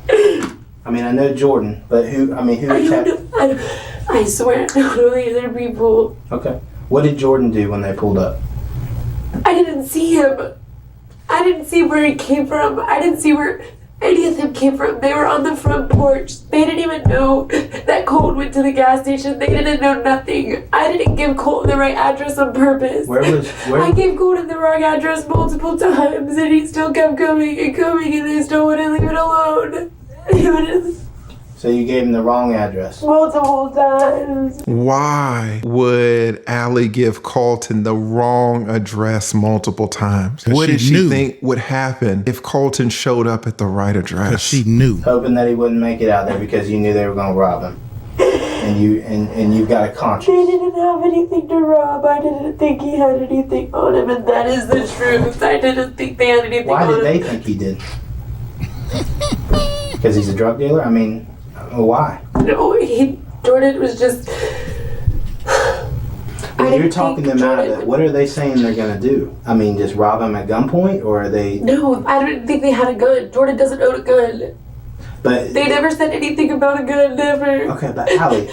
Speaker 4: I mean, I know Jordan, but who attacked?
Speaker 2: I swear, I don't know the other people.
Speaker 4: Okay. What did Jordan do when they pulled up?
Speaker 2: I didn't see him. I didn't see where he came from. I didn't see where any of them came from. They were on the front porch. They didn't even know that Colton went to the gas station. They didn't know nothing. I didn't give Colton the right address on purpose. I gave Colton the wrong address multiple times, and he still kept coming, and they still wouldn't leave it alone.
Speaker 4: So you gave him the wrong address?
Speaker 2: Multiple times.
Speaker 3: Why would Allie give Colton the wrong address multiple times? What did she think would happen if Colton showed up at the right address?
Speaker 1: She knew.
Speaker 4: Hoping that he wouldn't make it out there because you knew they were going to rob him. And you've got a conscience.
Speaker 2: They didn't have anything to rob. I didn't think he had anything on him, and that is the truth. I didn't think they had anything on him.
Speaker 4: Why did they think he did? Because he's a drug dealer? I mean, why?
Speaker 2: No, Jordan was just...
Speaker 4: When you're talking them out of it, what are they saying they're going to do? I mean, just rob him at gunpoint, or are they...
Speaker 2: No, I don't think they had a gun. Jordan doesn't own a gun.
Speaker 4: But
Speaker 2: they never said anything about a gun, never.
Speaker 4: Okay, but Allie,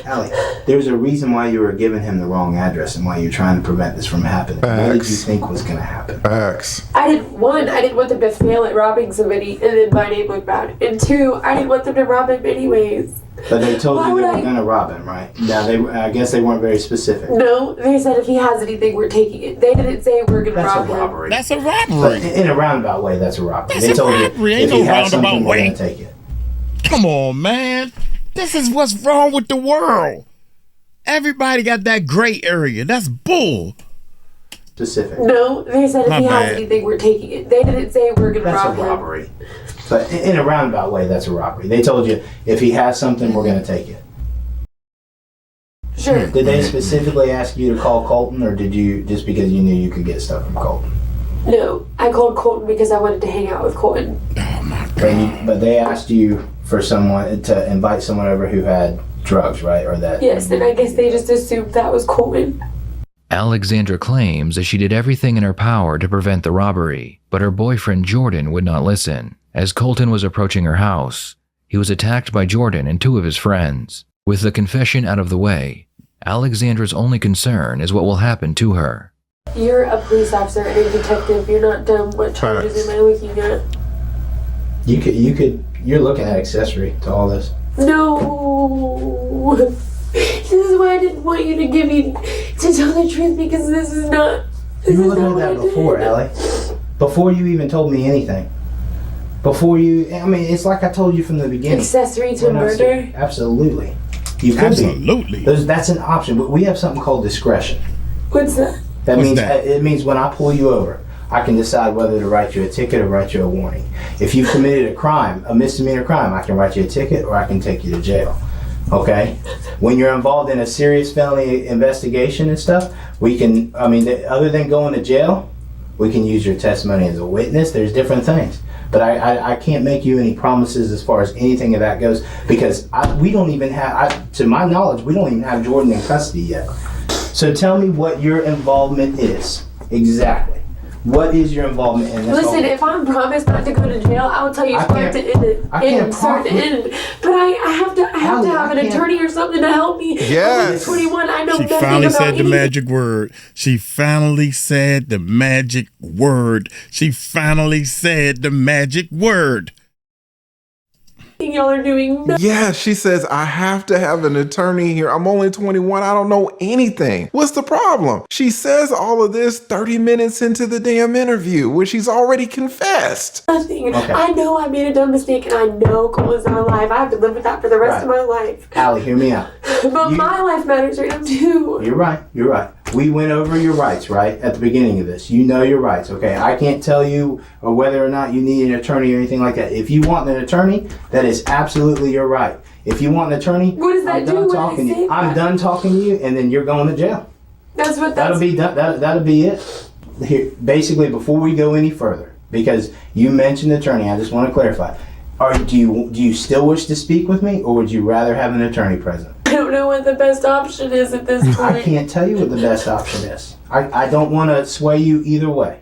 Speaker 4: there's a reason why you were giving him the wrong address and why you're trying to prevent this from happening. Facts. What did you think was going to happen?
Speaker 3: Facts.
Speaker 2: I didn't want them to fail at robbing somebody and then my name look bad. And two, I didn't want them to rob him anyways.
Speaker 4: But they told you they were going to rob him, right? Now, I guess they weren't very specific.
Speaker 2: No, they said if he has anything, we're taking it. They didn't say we're going to rob him.
Speaker 4: That's a robbery.
Speaker 1: That's a robbery.
Speaker 4: But in a roundabout way, that's a robbery.
Speaker 1: That's
Speaker 4: they told
Speaker 1: a robbery.
Speaker 4: you
Speaker 1: Ain't
Speaker 4: if he
Speaker 1: no
Speaker 4: has something,
Speaker 1: roundabout
Speaker 4: we're
Speaker 1: way.
Speaker 4: going to take it.
Speaker 1: Come on, man. This is what's wrong with the world. Everybody got that gray area. That's bull.
Speaker 4: Specific.
Speaker 2: No, they said if he has anything, we're taking it. They didn't say we're going to rob him.
Speaker 4: That's a robbery. But in a roundabout way, that's a robbery. They told you if he has something, we're going to take it.
Speaker 2: Sure.
Speaker 4: Did they specifically ask you to call Colton, or did you just because you knew you could get stuff from Colton?
Speaker 2: No, I called Colton because I wanted to hang out with Colton.
Speaker 1: Oh my God.
Speaker 4: But they asked you for someone to invite someone over who had drugs, right? Or that?
Speaker 2: Yes, and I guess they just assumed that was Colton.
Speaker 5: Alexandra claims that she did everything in her power to prevent the robbery, but her boyfriend Jordan would not listen. As Colton was approaching her house, he was attacked by Jordan and two of his friends. With the confession out of the way, Alexandra's only concern is what will happen to her.
Speaker 2: You're a police officer and a detective. You're not dumb. What charges am I looking at?
Speaker 4: You're looking at accessory to all this.
Speaker 2: No. This is why I didn't want you to tell the truth, because this is not.
Speaker 4: You were looking at that before, Allie. Before you even told me anything. It's like I told you from the beginning.
Speaker 2: Accessory to murder?
Speaker 4: Absolutely. You could
Speaker 1: Absolutely.
Speaker 4: be. That's an option. But we have something called discretion.
Speaker 2: What's that?
Speaker 4: It means when I pull you over, I can decide whether to write you a ticket or write you a warning. If you've committed a misdemeanor crime, I can write you a ticket or I can take you to jail. Okay? When you're involved in a serious felony investigation and stuff, other than going to jail, we can use your testimony as a witness. There's different things. But I can't make you any promises as far as anything of that goes, because we don't even have, to my knowledge, we don't even have Jordan in custody yet. So tell me what your involvement is. Exactly. What is your involvement in this?
Speaker 2: Listen, if I'm promised not to go to jail, I'll tell you start to end. But I have to have an attorney or something to help me.
Speaker 3: Yes.
Speaker 2: I'm 21. I know
Speaker 1: She
Speaker 2: nothing
Speaker 1: finally
Speaker 2: about
Speaker 1: said the
Speaker 2: anything.
Speaker 1: magic word. She finally said the magic word. She finally said the magic word.
Speaker 2: Y'all are doing nothing.
Speaker 3: Yeah, she says, I have to have an attorney here. I'm only 21. I don't know anything. What's the problem? She says all of this 30 minutes into the damn interview where she's already confessed.
Speaker 2: Nothing. Okay. I know I made a dumb mistake and I know Cole is not alive. I have to live with that for the rest of my life.
Speaker 4: Allie, hear me out.
Speaker 2: But my life matters right now too.
Speaker 4: You're right. We went over your rights, right, at the beginning of this. You know your rights, okay? I can't tell you whether or not you need an attorney or anything like that. If you want an attorney, that is absolutely your right. If you want an attorney,
Speaker 2: what does that do when I say
Speaker 4: I'm done talking to you, and then you're going to jail.
Speaker 2: That's what
Speaker 4: that'll be done. That'll be it. Here, basically, before we go any further, because you mentioned attorney, I just want to clarify. Do you still wish to speak with me, or would you rather have an attorney present?
Speaker 2: I don't know what the best option is at this point.
Speaker 4: I can't tell you what the best option is. I don't want to sway you either way.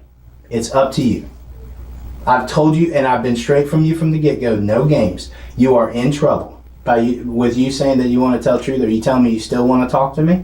Speaker 4: It's up to you. I've told you, and I've been straight from you from the get-go, no games. You are in trouble. With you saying that you want to tell the truth, are you telling me you still want to talk to me?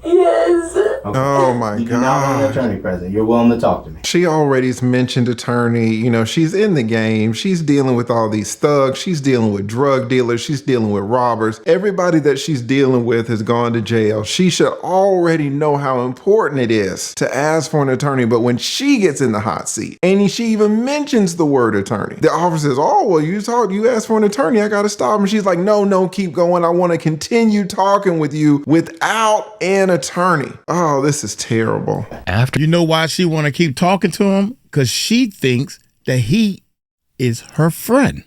Speaker 2: Yes.
Speaker 3: Okay. Oh my God.
Speaker 4: You do not want an attorney present. You're willing to talk to me.
Speaker 3: She already's mentioned attorney. You know, she's in the game. She's dealing with all these thugs. She's dealing with drug dealers. She's dealing with robbers. Everybody that she's dealing with has gone to jail. She should already know how important it is to ask for an attorney. But when she gets in the hot seat and she even mentions the word attorney, the officer says, oh, well, you asked for an attorney. I got to stop. And she's like, no, keep going. I want to continue talking with you without an attorney. Oh, this is terrible.
Speaker 1: You know why she want to keep talking to him? Because she thinks that he is her friend.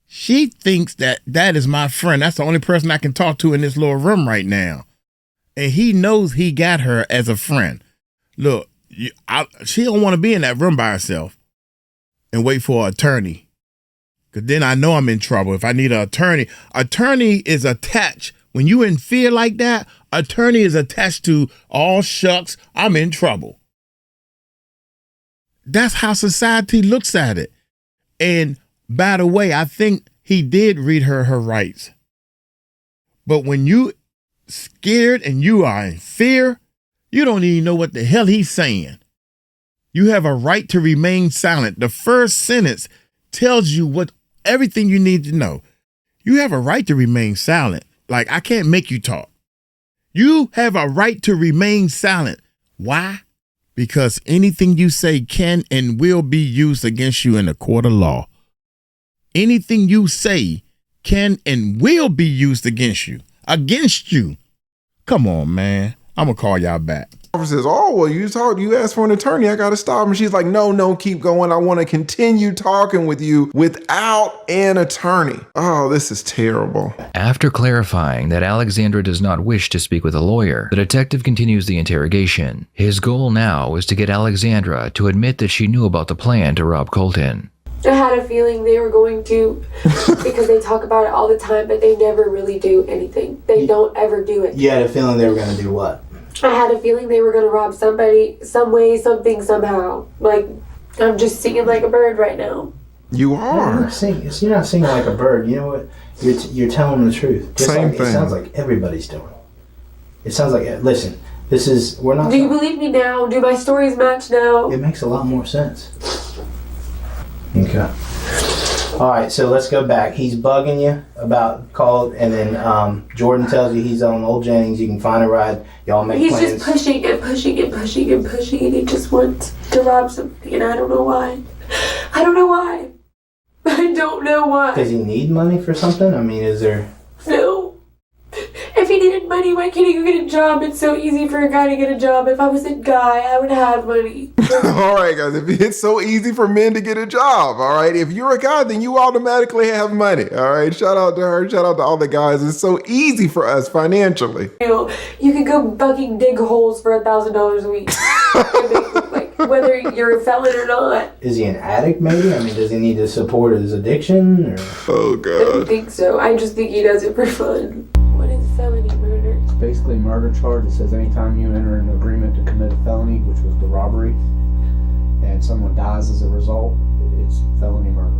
Speaker 1: She thinks that is my friend. That's the only person I can talk to in this little room right now. And he knows he got her as a friend. Look, she don't want to be in that room by herself and wait for an attorney. Because then I know I'm in trouble if I need an attorney. Attorney is attached. When you in fear like that, attorney is attached to, all shucks, I'm in trouble. That's how society looks at it. And by the way, I think he did read her rights. But when you scared and you are in fear, you don't even know what the hell he's saying. You have a right to remain silent. The first sentence tells you everything you need to know. You have a right to remain silent. Like, I can't make you talk. You have a right to remain silent. Why? Because anything you say can and will be used against you in a court of law. Anything you say can and will be used against you. Against you. Come on, man. I'm going to call y'all back.
Speaker 3: Officer says, oh, well, you asked for an attorney. I got to stop. And she's like, no, keep going. I want to continue talking with you without an attorney. Oh, this is terrible.
Speaker 5: After clarifying that Alexandra does not wish to speak with a lawyer, the detective continues the interrogation. His goal now is to get Alexandra to admit that she knew about the plan to rob Colton.
Speaker 2: I had a feeling they were going to, because they talk about it all the time, but they never really do anything. They don't ever do it.
Speaker 4: You had a feeling they were going to do what?
Speaker 2: I had a feeling they were going to rob somebody, some way, something, somehow. Like, I'm just singing like a bird right now.
Speaker 3: You are.
Speaker 4: You're not singing like a bird. You know what? You're telling the truth. Just
Speaker 3: Same
Speaker 4: like,
Speaker 3: thing.
Speaker 4: It sounds like everybody's doing. It sounds like, listen, we're not.
Speaker 2: Do you believe me now? Do my stories match now?
Speaker 4: It makes a lot more sense. Okay. All right, so let's go back. He's bugging you about and then Jordan tells you he's on Old Jennings. You can find a ride. Y'all make plans.
Speaker 2: He's just pushing and pushing and pushing and pushing, and he just wants to rob something, and I don't know why. I don't know why.
Speaker 4: Does he need money for something? I mean, is there...
Speaker 2: No. If he needed money, why can't he go get a job? It's so easy for a guy to get a job. If I was a guy, I would have money.
Speaker 3: All right, guys. It's so easy for men to get a job. All right. If you're a guy, then you automatically have money. All right. Shout out to her. Shout out to all the guys. It's so easy for us financially.
Speaker 2: You could go fucking dig holes for $1,000 a week. Like, whether you're a felon or not.
Speaker 4: Is he an addict, maybe? I mean, does he need to support his addiction? Or?
Speaker 3: Oh, God.
Speaker 2: I don't think so. I just think he does it for fun. What is felony murder?
Speaker 7: It's basically a murder charge. It says anytime you enter an agreement to commit a felony, which was the robbery, and someone dies as a result, it's felony murder.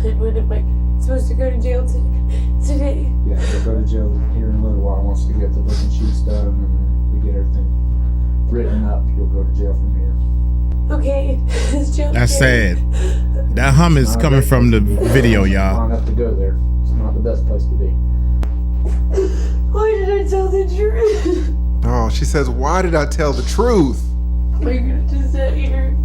Speaker 2: And when am I supposed to go to jail today?
Speaker 7: Yeah, they'll go to jail here in a little while once we get the booking sheets done and we get everything written up. You'll go to jail from here.
Speaker 2: Okay.
Speaker 1: That's sad. That hum is coming from the video, y'all.
Speaker 7: Not enough to go there. It's not the best place to be.
Speaker 2: Why did I tell the truth?
Speaker 3: Oh, she says, why did I tell the truth?
Speaker 2: I could have just sat here.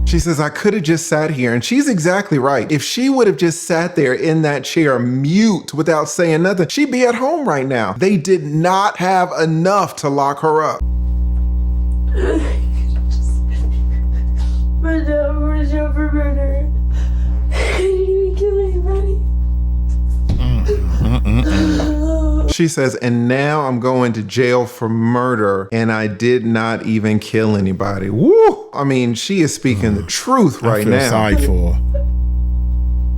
Speaker 3: She says, I could have just sat here. And she's exactly right. If she would have just sat there in that chair, mute, without saying nothing, she'd be at home right now. They did not have enough to lock her up.
Speaker 2: My dad was shot for murder. I didn't even kill anybody.
Speaker 3: She says, and now I'm going to jail for murder, and I did not even kill anybody. Woo! I mean, she is speaking the truth right now.
Speaker 1: I feel sorry for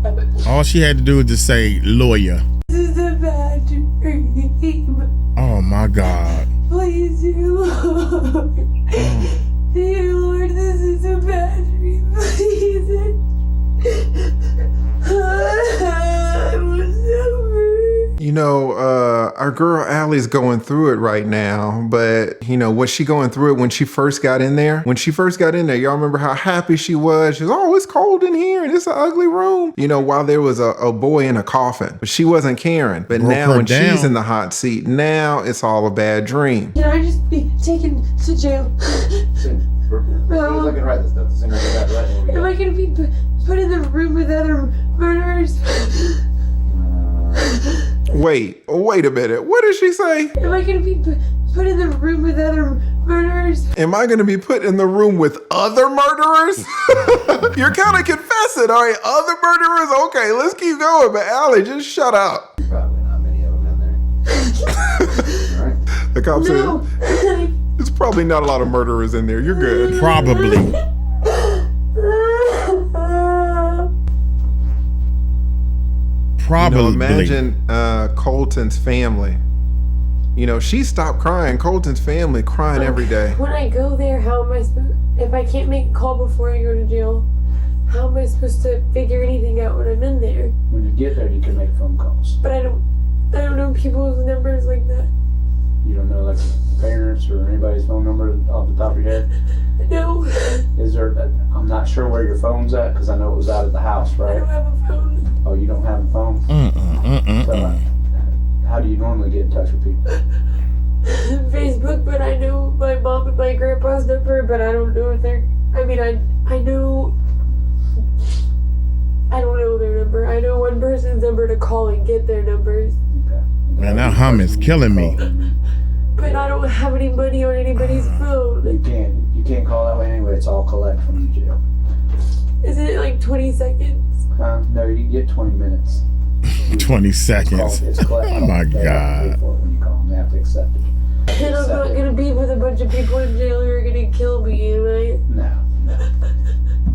Speaker 1: her. All she had to do was just say lawyer.
Speaker 2: This is a bad dream.
Speaker 1: Oh my God.
Speaker 2: Please, dear Lord. Dear Lord, this is a bad dream. Please. I'm so
Speaker 3: You know, our girl Allie's going through it right now, but you know, was she going through it when she first got in there? When she first got in there, y'all remember how happy she was? She was, oh, it's cold in here and it's an ugly room. You know, while there was a boy in a coffin, but she wasn't caring. But now when she's in the hot seat, now it's all a bad dream.
Speaker 2: Can I just be taken to jail?
Speaker 4: We're looking right this stuff. The sooner we get that right,
Speaker 2: Am I going to be put in the room with other murderers?
Speaker 3: Wait a minute. What did she say?
Speaker 2: Am I going to be put in the room with other murderers?
Speaker 3: Am I going to be put in the room with other murderers? You're kind of confessing, all right? Other murderers? Okay, let's keep going. But Allie, just shut up.
Speaker 4: Probably not many of them in there. All right.
Speaker 3: The cop
Speaker 2: No.
Speaker 3: said, it's probably not a lot of murderers in there. You're good.
Speaker 1: Probably. Probably.
Speaker 3: You know, imagine Colton's family. You know, she stopped crying. Colton's family crying every day.
Speaker 2: When I go there, how am I supposed, if I can't make a call before I go to jail, how am I supposed to figure anything out when I'm in there?
Speaker 7: When you get there, you can make phone calls.
Speaker 2: But I don't know people's numbers like that.
Speaker 7: You don't know like parents or anybody's phone number off the top of your head?
Speaker 2: No,
Speaker 7: Is there? I'm not sure where your phone's at because I know it was out at the house,
Speaker 2: I
Speaker 7: right?
Speaker 2: don't have a phone.
Speaker 7: Oh, you don't have a phone? So, how do you normally get in touch with people?
Speaker 2: Facebook, but I know my mom and my grandpa's number, but I don't know if they're, I mean, I know, I don't know their number. I know one person's number to call and get their numbers.
Speaker 7: Okay.
Speaker 1: Man, that hum is killing me.
Speaker 2: But I don't have any money on anybody's phone.
Speaker 7: You can't call that way anyway. It's all collect from the jail.
Speaker 2: Isn't it like 20 seconds?
Speaker 7: No, you get 20 minutes.
Speaker 1: 20 seconds. Oh my God.
Speaker 7: When you call them, they have to accept it.
Speaker 2: And I'm not gonna be with a bunch of people in jail who are gonna kill me, am I?
Speaker 7: No.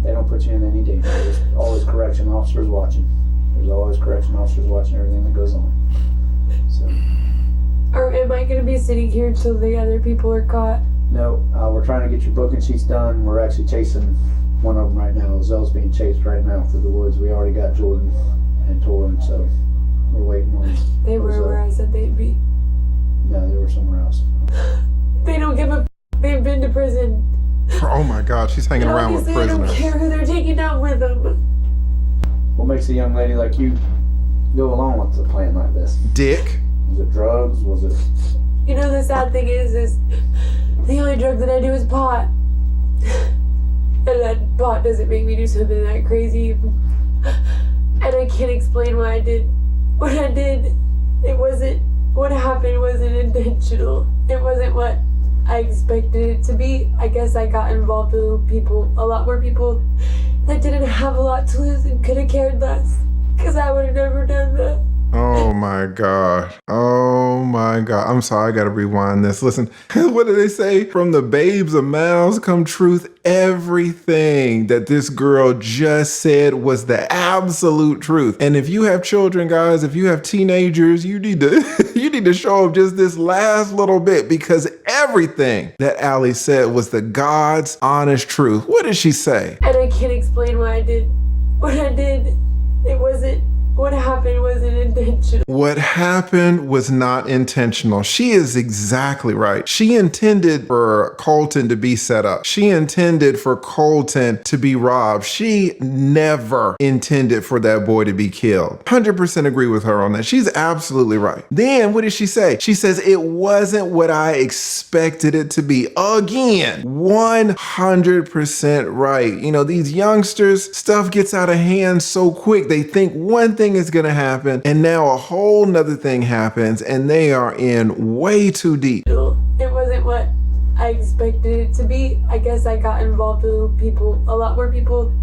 Speaker 7: They don't put you in any danger. There's always correction officers watching. There's always correction officers watching everything that goes on. So.
Speaker 2: Or am I gonna be sitting here until the other people are caught?
Speaker 7: No, we're trying to get your booking sheets done. We're actually chasing one of them right now. Zelle's being chased right now through the woods. We already got Jordan and Torrin, so we're waiting on.
Speaker 2: They were where I said they'd be.
Speaker 7: No, they were somewhere else.
Speaker 2: They don't give a. They've been to prison.
Speaker 3: Oh my God, she's hanging
Speaker 2: And
Speaker 3: around with
Speaker 2: obviously
Speaker 3: prisoners.
Speaker 2: I don't care who they're taking down with them.
Speaker 7: What makes a young lady like you go along with a plan like this?
Speaker 3: Dick.
Speaker 7: Was it drugs? Was it?
Speaker 2: You know, the sad thing is the only drug that I do is pot. And that pot doesn't make me do something that crazy. And I can't explain why I did what I did. It wasn't, what happened wasn't intentional. It wasn't what I expected it to be. I guess I got involved with people, a lot more people that didn't have a lot to lose and could have cared less. Because I would have never done that.
Speaker 3: Oh my God. Oh my God. I'm sorry, I gotta rewind this. Listen, what do they say? From the babes of mouths come truth. Everything that this girl just said was the absolute truth. And if you have children, guys, if you have teenagers, you need to show up just this last little bit, because everything that Allie said was the God's honest truth. What did she say?
Speaker 2: And I can't explain why I did what I did. It wasn't what happened wasn't intentional.
Speaker 3: What happened was not intentional. She is exactly right. She intended for Colton to be set up. She intended for Colton to be robbed. She never intended for that boy to be killed. 100% agree with her on that. She's absolutely right. Then what did she say? She says, it wasn't what I expected it to be. Again, 100% right. You know, these youngsters, stuff gets out of hand so quick. They think one thing is going to happen, and now a whole nother thing happens, and they are in way too deep.
Speaker 2: It wasn't what I expected it to be. I guess I got involved with a lot more people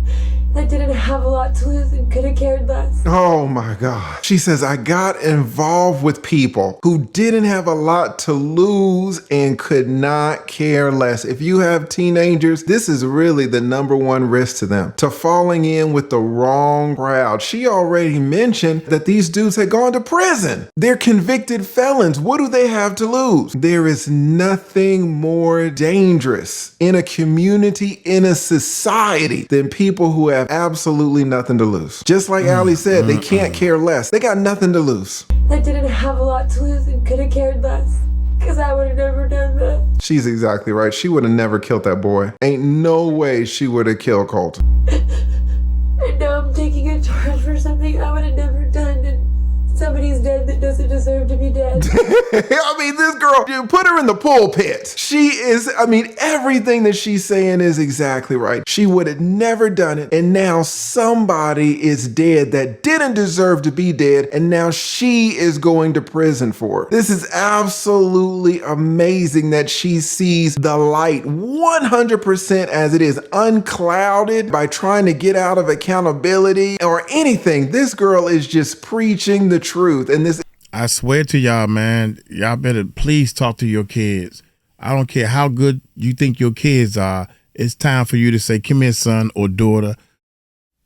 Speaker 2: that didn't have a lot to lose and could have cared less.
Speaker 3: Oh my God. She says, I got involved with people who didn't have a lot to lose and could not care less. If you have teenagers, this is really the number one risk to them, to falling in with the wrong crowd. She already mentioned that these dudes had gone to prison. They're convicted felons. What do they have to lose? There is nothing more dangerous in a community, in a society, than people who have absolutely nothing to lose. Just like Ali said, they can't care less. They got nothing to lose.
Speaker 2: That didn't have a lot to lose and could have cared less, because I would have never done that.
Speaker 3: She's exactly right. She would have never killed that boy. Ain't no way she would have killed Colton.
Speaker 2: And now I'm taking a charge for something I would have never done, and somebody's dead that doesn't deserve to be dead.
Speaker 3: I mean, this girl, you put her in the pulpit. She is, I mean, everything that she's saying is exactly right. She would have never done it. And now somebody is dead that didn't deserve to be dead. And now she is going to prison for it. This is absolutely amazing that she sees the light 100% as it is, unclouded by trying to get out of accountability or anything. This girl is just preaching the truth. And this,
Speaker 1: I swear to y'all, man, y'all better please talk to your kids. I don't care how good you think your kids are. It's time for you to say, come here, son or daughter.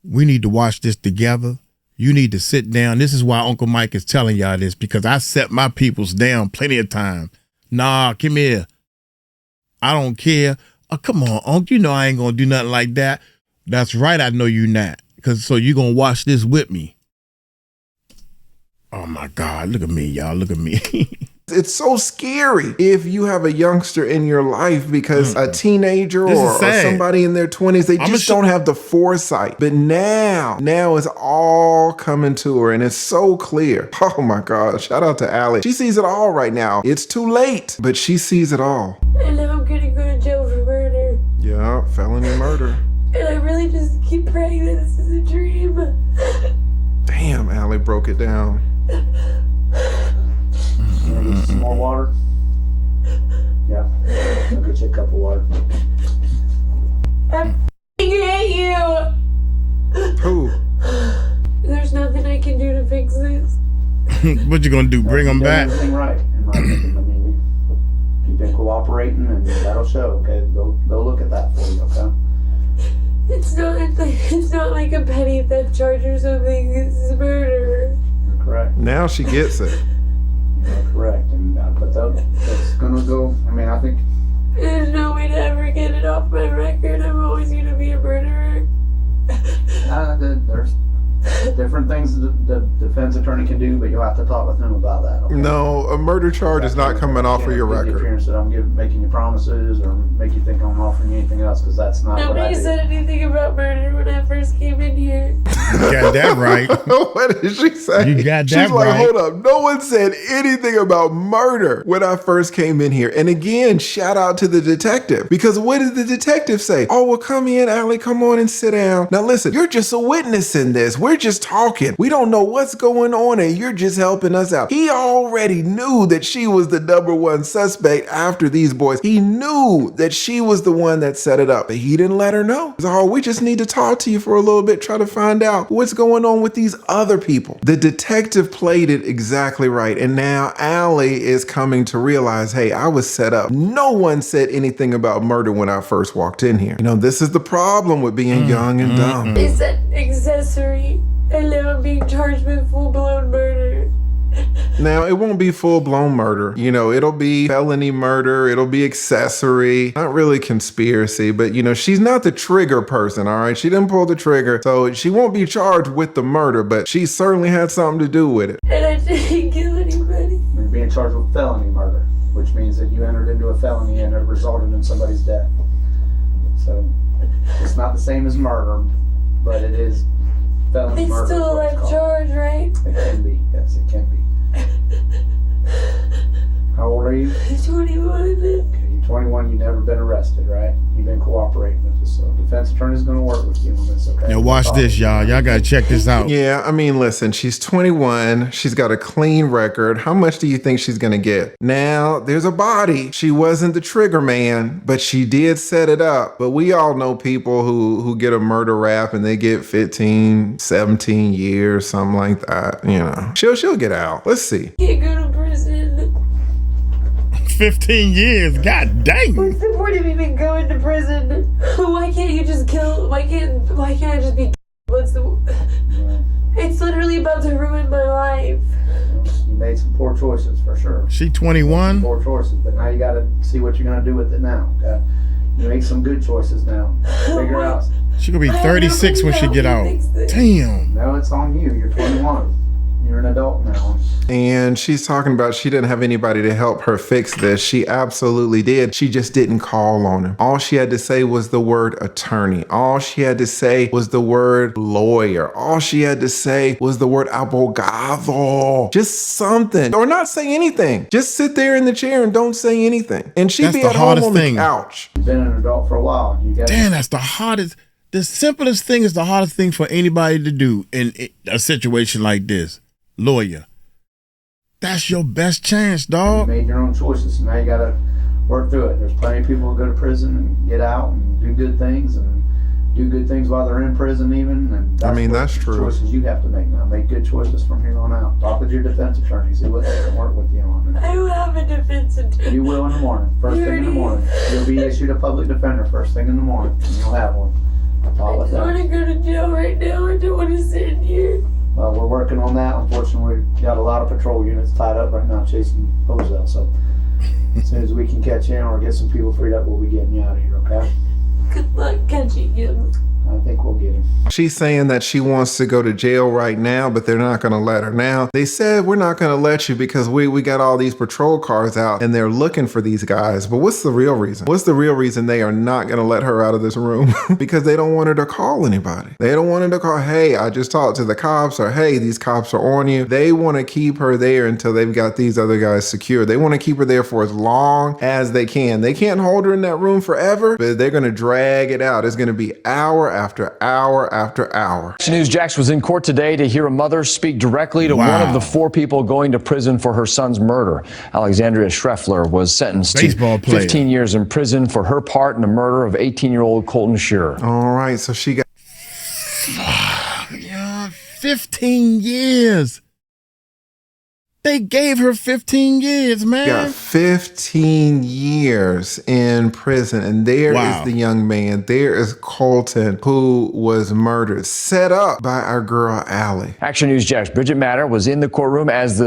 Speaker 1: We need to watch this together. You need to sit down. This is why Uncle Mike is telling y'all this, because I set my peoples down plenty of time. Nah, come here. I don't care. Oh, come on, Uncle. You know I ain't going to do nothing like that. That's right. I know you not. So you're going to watch this with me. Oh my God, look at me, y'all, look at me.
Speaker 3: It's so scary if you have a youngster in your life, because a teenager or somebody in their 20s, they just don't have the foresight. But now it's all coming to her, and it's so clear. Oh my God, shout out to Alex. She sees it all right now. It's too late, but she sees it all.
Speaker 2: And now I'm gonna go to jail for murder.
Speaker 3: Yeah, felony murder.
Speaker 2: And I really just keep praying that this is a dream.
Speaker 3: Damn, Allie broke it down.
Speaker 7: Wanna get some more water? Yeah, I'll get you a cup of water.
Speaker 2: I hate you.
Speaker 3: Who?
Speaker 2: There's nothing I can do to fix this.
Speaker 1: What you gonna do? Bring them back?
Speaker 7: Everything right, in my opinion. I mean, you've been cooperating, and that'll show. Okay, they'll look at that for you. Okay.
Speaker 2: It's not like a petty theft charge or something. It's murder.
Speaker 7: You're correct.
Speaker 3: Now she gets it.
Speaker 7: You're correct, and but that's gonna go. I mean, I think
Speaker 2: there's no way to ever get it off my record. I'm always gonna be a murderer.
Speaker 7: there's different things the defense attorney can do, but you'll have to talk with him about that. Okay?
Speaker 3: No, a murder charge is not coming off of your record.
Speaker 7: The appearance that I'm making you promises or make you think I'm offering you anything else, because that's not what I do.
Speaker 2: Nobody said anything about murder when I first came in here.
Speaker 1: You got that right.
Speaker 3: What did she say?
Speaker 1: You got that
Speaker 3: She's like,
Speaker 1: right.
Speaker 3: hold up. No one said anything about murder when I first came in here. And again, shout out to the detective, because what did the detective say? Oh, well, come in, Allie, come on and sit down. Now listen, you're just a witness in this. We're just talking. We don't know what's going on, and you're just helping us out. He already knew that she was the number one suspect after these boys. He knew that she was the one that set it up, but he didn't let her know. He said, oh, we just need to talk to you for a little bit, try to find out what's going on with these other people. The detective played it exactly right, and now Allie is coming to realize, hey, I was set up. No one said anything about murder when I first walked in here. You know, this is the problem with being young and dumb.
Speaker 2: They said accessory, and now I'm being charged with full-blown murder.
Speaker 3: Now, it won't be full-blown murder. You know, it'll be felony murder. It'll be accessory. Not really conspiracy, but, you know, she's not the trigger person, all right? She didn't pull the trigger, so she won't be charged with the murder, but she certainly had something to do with it.
Speaker 2: And I didn't kill anybody.
Speaker 7: You're being charged with felony murder, which means that you entered into a felony and it resulted in somebody's death. So it's not the same as murder, but it is felony murder.
Speaker 2: It's still a life charge, right?
Speaker 7: It can be, yes, it can be. How old are you?
Speaker 2: 21.
Speaker 7: Okay, you're 21, you've never been arrested, right? You've been cooperating with us, so defense attorney's gonna work with you on this, okay?
Speaker 1: Now watch this, y'all. Y'all gotta check this out.
Speaker 3: Yeah, I mean, listen, she's 21. She's got a clean record. How much do you think she's gonna get? Now, there's a body. She wasn't the trigger man, but she did set it up. But we all know people who get a murder rap and they get 15, 17 years, something like that. You know, she'll get out. Let's see.
Speaker 2: Can't go to prison.
Speaker 1: 15 years, god dang.
Speaker 2: What's the point of even going to prison? Why can't you just kill? Why can't I just be? What's the? It's literally about to ruin my life.
Speaker 7: You made some poor choices for sure.
Speaker 1: She 21.
Speaker 7: Poor choices, but now you got to see what you're gonna do with it now. Okay? You make some good choices now. Figure out.
Speaker 1: She gonna be 36 when she get out. Damn.
Speaker 7: No, it's on you. You're 21. You're an adult now.
Speaker 3: And she's talking about she didn't have anybody to help her fix this. She absolutely did. She just didn't call on him. All she had to say was the word attorney. All she had to say was the word lawyer. All she had to say was the word abogado. Just something. Or not say anything. Just sit there in the chair and don't say anything. And she'd be at home on the couch.
Speaker 7: You've been an adult for a while.
Speaker 1: Damn, that's the hardest. The simplest thing is the hardest thing for anybody to do in a situation like this. Lawyer. That's your best chance, dog.
Speaker 7: You made your own choices, and now you gotta work through it. There's plenty of people who go to prison and get out and do good things while they're in prison even. And
Speaker 3: that's true.
Speaker 7: Choices you have to make now. Make good choices from here on out. Talk with your defense attorney. See what they can work with you on.
Speaker 2: I don't have a defense attorney.
Speaker 7: You will in the morning. First thing in the morning. You'll be issued a public defender first thing in the morning, and you'll have one.
Speaker 2: I just want to go to jail right now. I don't want to sit in here.
Speaker 7: Well, we're working on that. Unfortunately, we've got a lot of patrol units tied up right now chasing Hosel. So as soon as we can catch him or get some people freed up, we'll be getting you out of here, okay?
Speaker 2: Good luck catching him.
Speaker 7: I think we'll get him.
Speaker 3: She's saying that she wants to go to jail right now, but they're not going to let her. Now, they said, we're not going to let you because we got all these patrol cars out and they're looking for these guys. But what's the real reason? What's the real reason they are not going to let her out of this room? Because they don't want her to call anybody. They don't want her to call, hey, I just talked to the cops, or hey, these cops are on you. They want to keep her there until they've got these other guys secured. They want to keep her there for as long as they can. They can't hold her in that room forever, but they're going to drag it out. It's going to be hour after hour after hour.
Speaker 8: Action News Jax was in court today to hear a mother speak directly to one of the 4 people going to prison for her son's murder. Alexandra Shuffler was sentenced to 15 years in prison for her part in the murder of 18-year-old Colton Shearer.
Speaker 3: All right, so she got
Speaker 1: 15 years. They gave her 15 years, man.
Speaker 3: Got 15 years in prison. And there is the young man. There is Colton, who was murdered, set up by our girl, Allie.
Speaker 8: Action News Jax Bridget Matter was in the courtroom as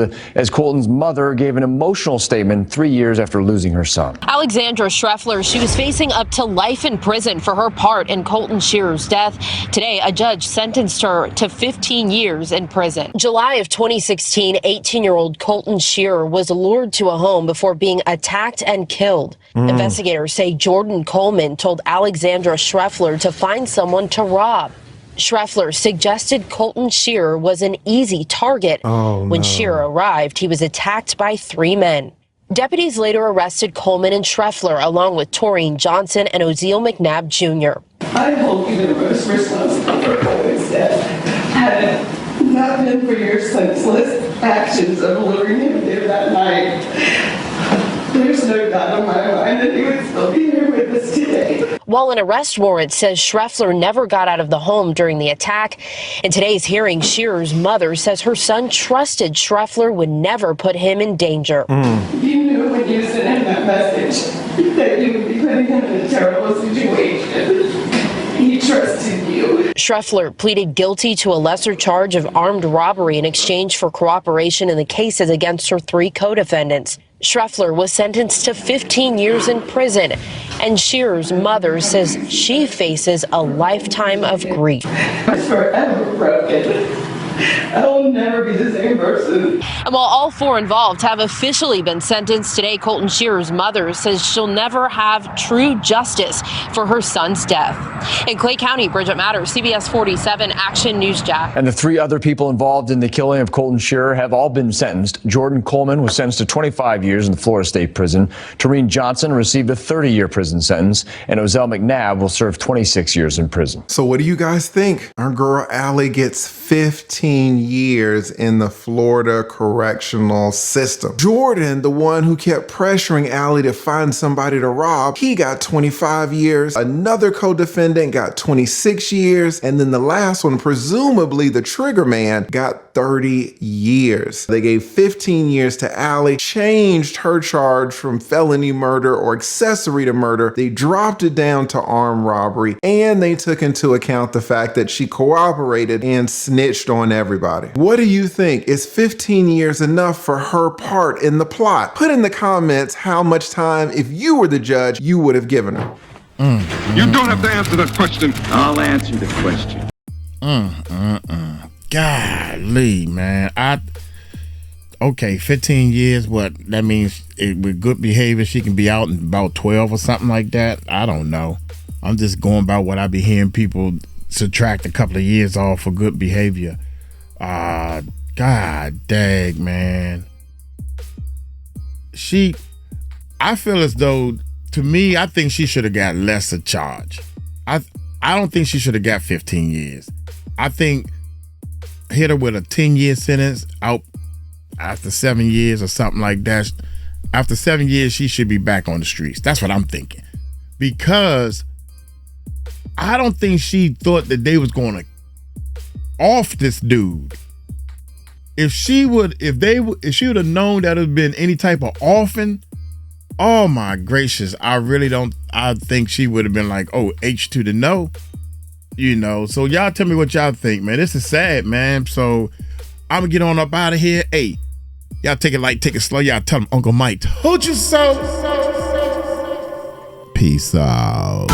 Speaker 8: Colton's mother gave an emotional statement 3 years after losing her son.
Speaker 9: Alexandra Shuffler, she was facing up to life in prison for her part in Colton Shearer's death. Today, a judge sentenced her to 15 years in prison. July of 2016, 18-year-old Colton Shearer was lured to a home before being attacked and killed. Investigators say Jordan Coleman told Alexandra Shuffler to find someone to rob. Shuffler suggested Colton Shearer was an easy target. When Shearer arrived, he was attacked by 3 men. Deputies later arrested Coleman and Shuffler along with Taurine Johnson and Oziel McNabb Jr.
Speaker 10: I hold you the most responsible for Coleman's death. Had it not been for your senseless actions of luring him there that night, there's no doubt in my mind that he would still be here with us today.
Speaker 9: While an arrest warrant says Shuffler never got out of the home during the attack, in today's hearing, Shearer's mother says her son trusted Shuffler would never put him in danger.
Speaker 10: You knew when you sent him that message that you would be putting him in a terrible situation. He trusted you.
Speaker 9: Shuffler pleaded guilty to a lesser charge of armed robbery in exchange for cooperation in the cases against her 3 co-defendants. Shuffler was sentenced to 15 years in prison, and Shearer's mother says she faces a lifetime of grief.
Speaker 10: I'm forever broken. I will never be the same person.
Speaker 9: And while all 4 involved have officially been sentenced today, Colton Shearer's mother says she'll never have true justice for her son's death. In Clay County, Bridget Matters, CBS 47 Action News Jack.
Speaker 8: And the 3 other people involved in the killing of Colton Shearer have all been sentenced. Jordan Coleman was sentenced to 25 years in the Florida State Prison. Tareen Johnson received a 30-year prison sentence, and Ozell McNabb will serve 26 years in prison.
Speaker 3: So what do you guys think? Our girl Allie gets 15 years in the Florida correctional system. Jordan, the one who kept pressuring Allie to find somebody to rob, he got 25 years. Another co-defendant got 26 years. And then the last one, presumably the trigger man, got 30 years. They gave 15 years to Allie, changed her charge from felony murder or accessory to murder. They dropped it down to armed robbery, and they took into account the fact that she cooperated and snitched on everybody. What do you think? Is 15 years enough for her part in the plot? Put in the comments how much time, if you were the judge, you would have given her.
Speaker 11: You don't have to answer that question. I'll answer the question.
Speaker 1: Golly, man. Okay, 15 years, what? That means with good behavior, she can be out in about 12 or something like that? I don't know. I'm just going by what I be hearing people subtract a couple of years off for good behavior. God dang, man. I feel as though, to me, I think she should have got lesser charge. I don't think she should have got 15 years. I think hit her with a 10-year sentence out after 7 years or something like that. After 7 years, she should be back on the streets. That's what I'm thinking. Because I don't think she thought that they was going to off this dude. If she would have known that it had been any type of offing, oh my gracious, I think she would have been like, oh, H to the no. So y'all tell me what y'all think, man. This is sad, man. So I'm gonna get on up out of here. Hey, y'all take it light, take it slow. Y'all tell them Uncle Mike told you so. Peace out.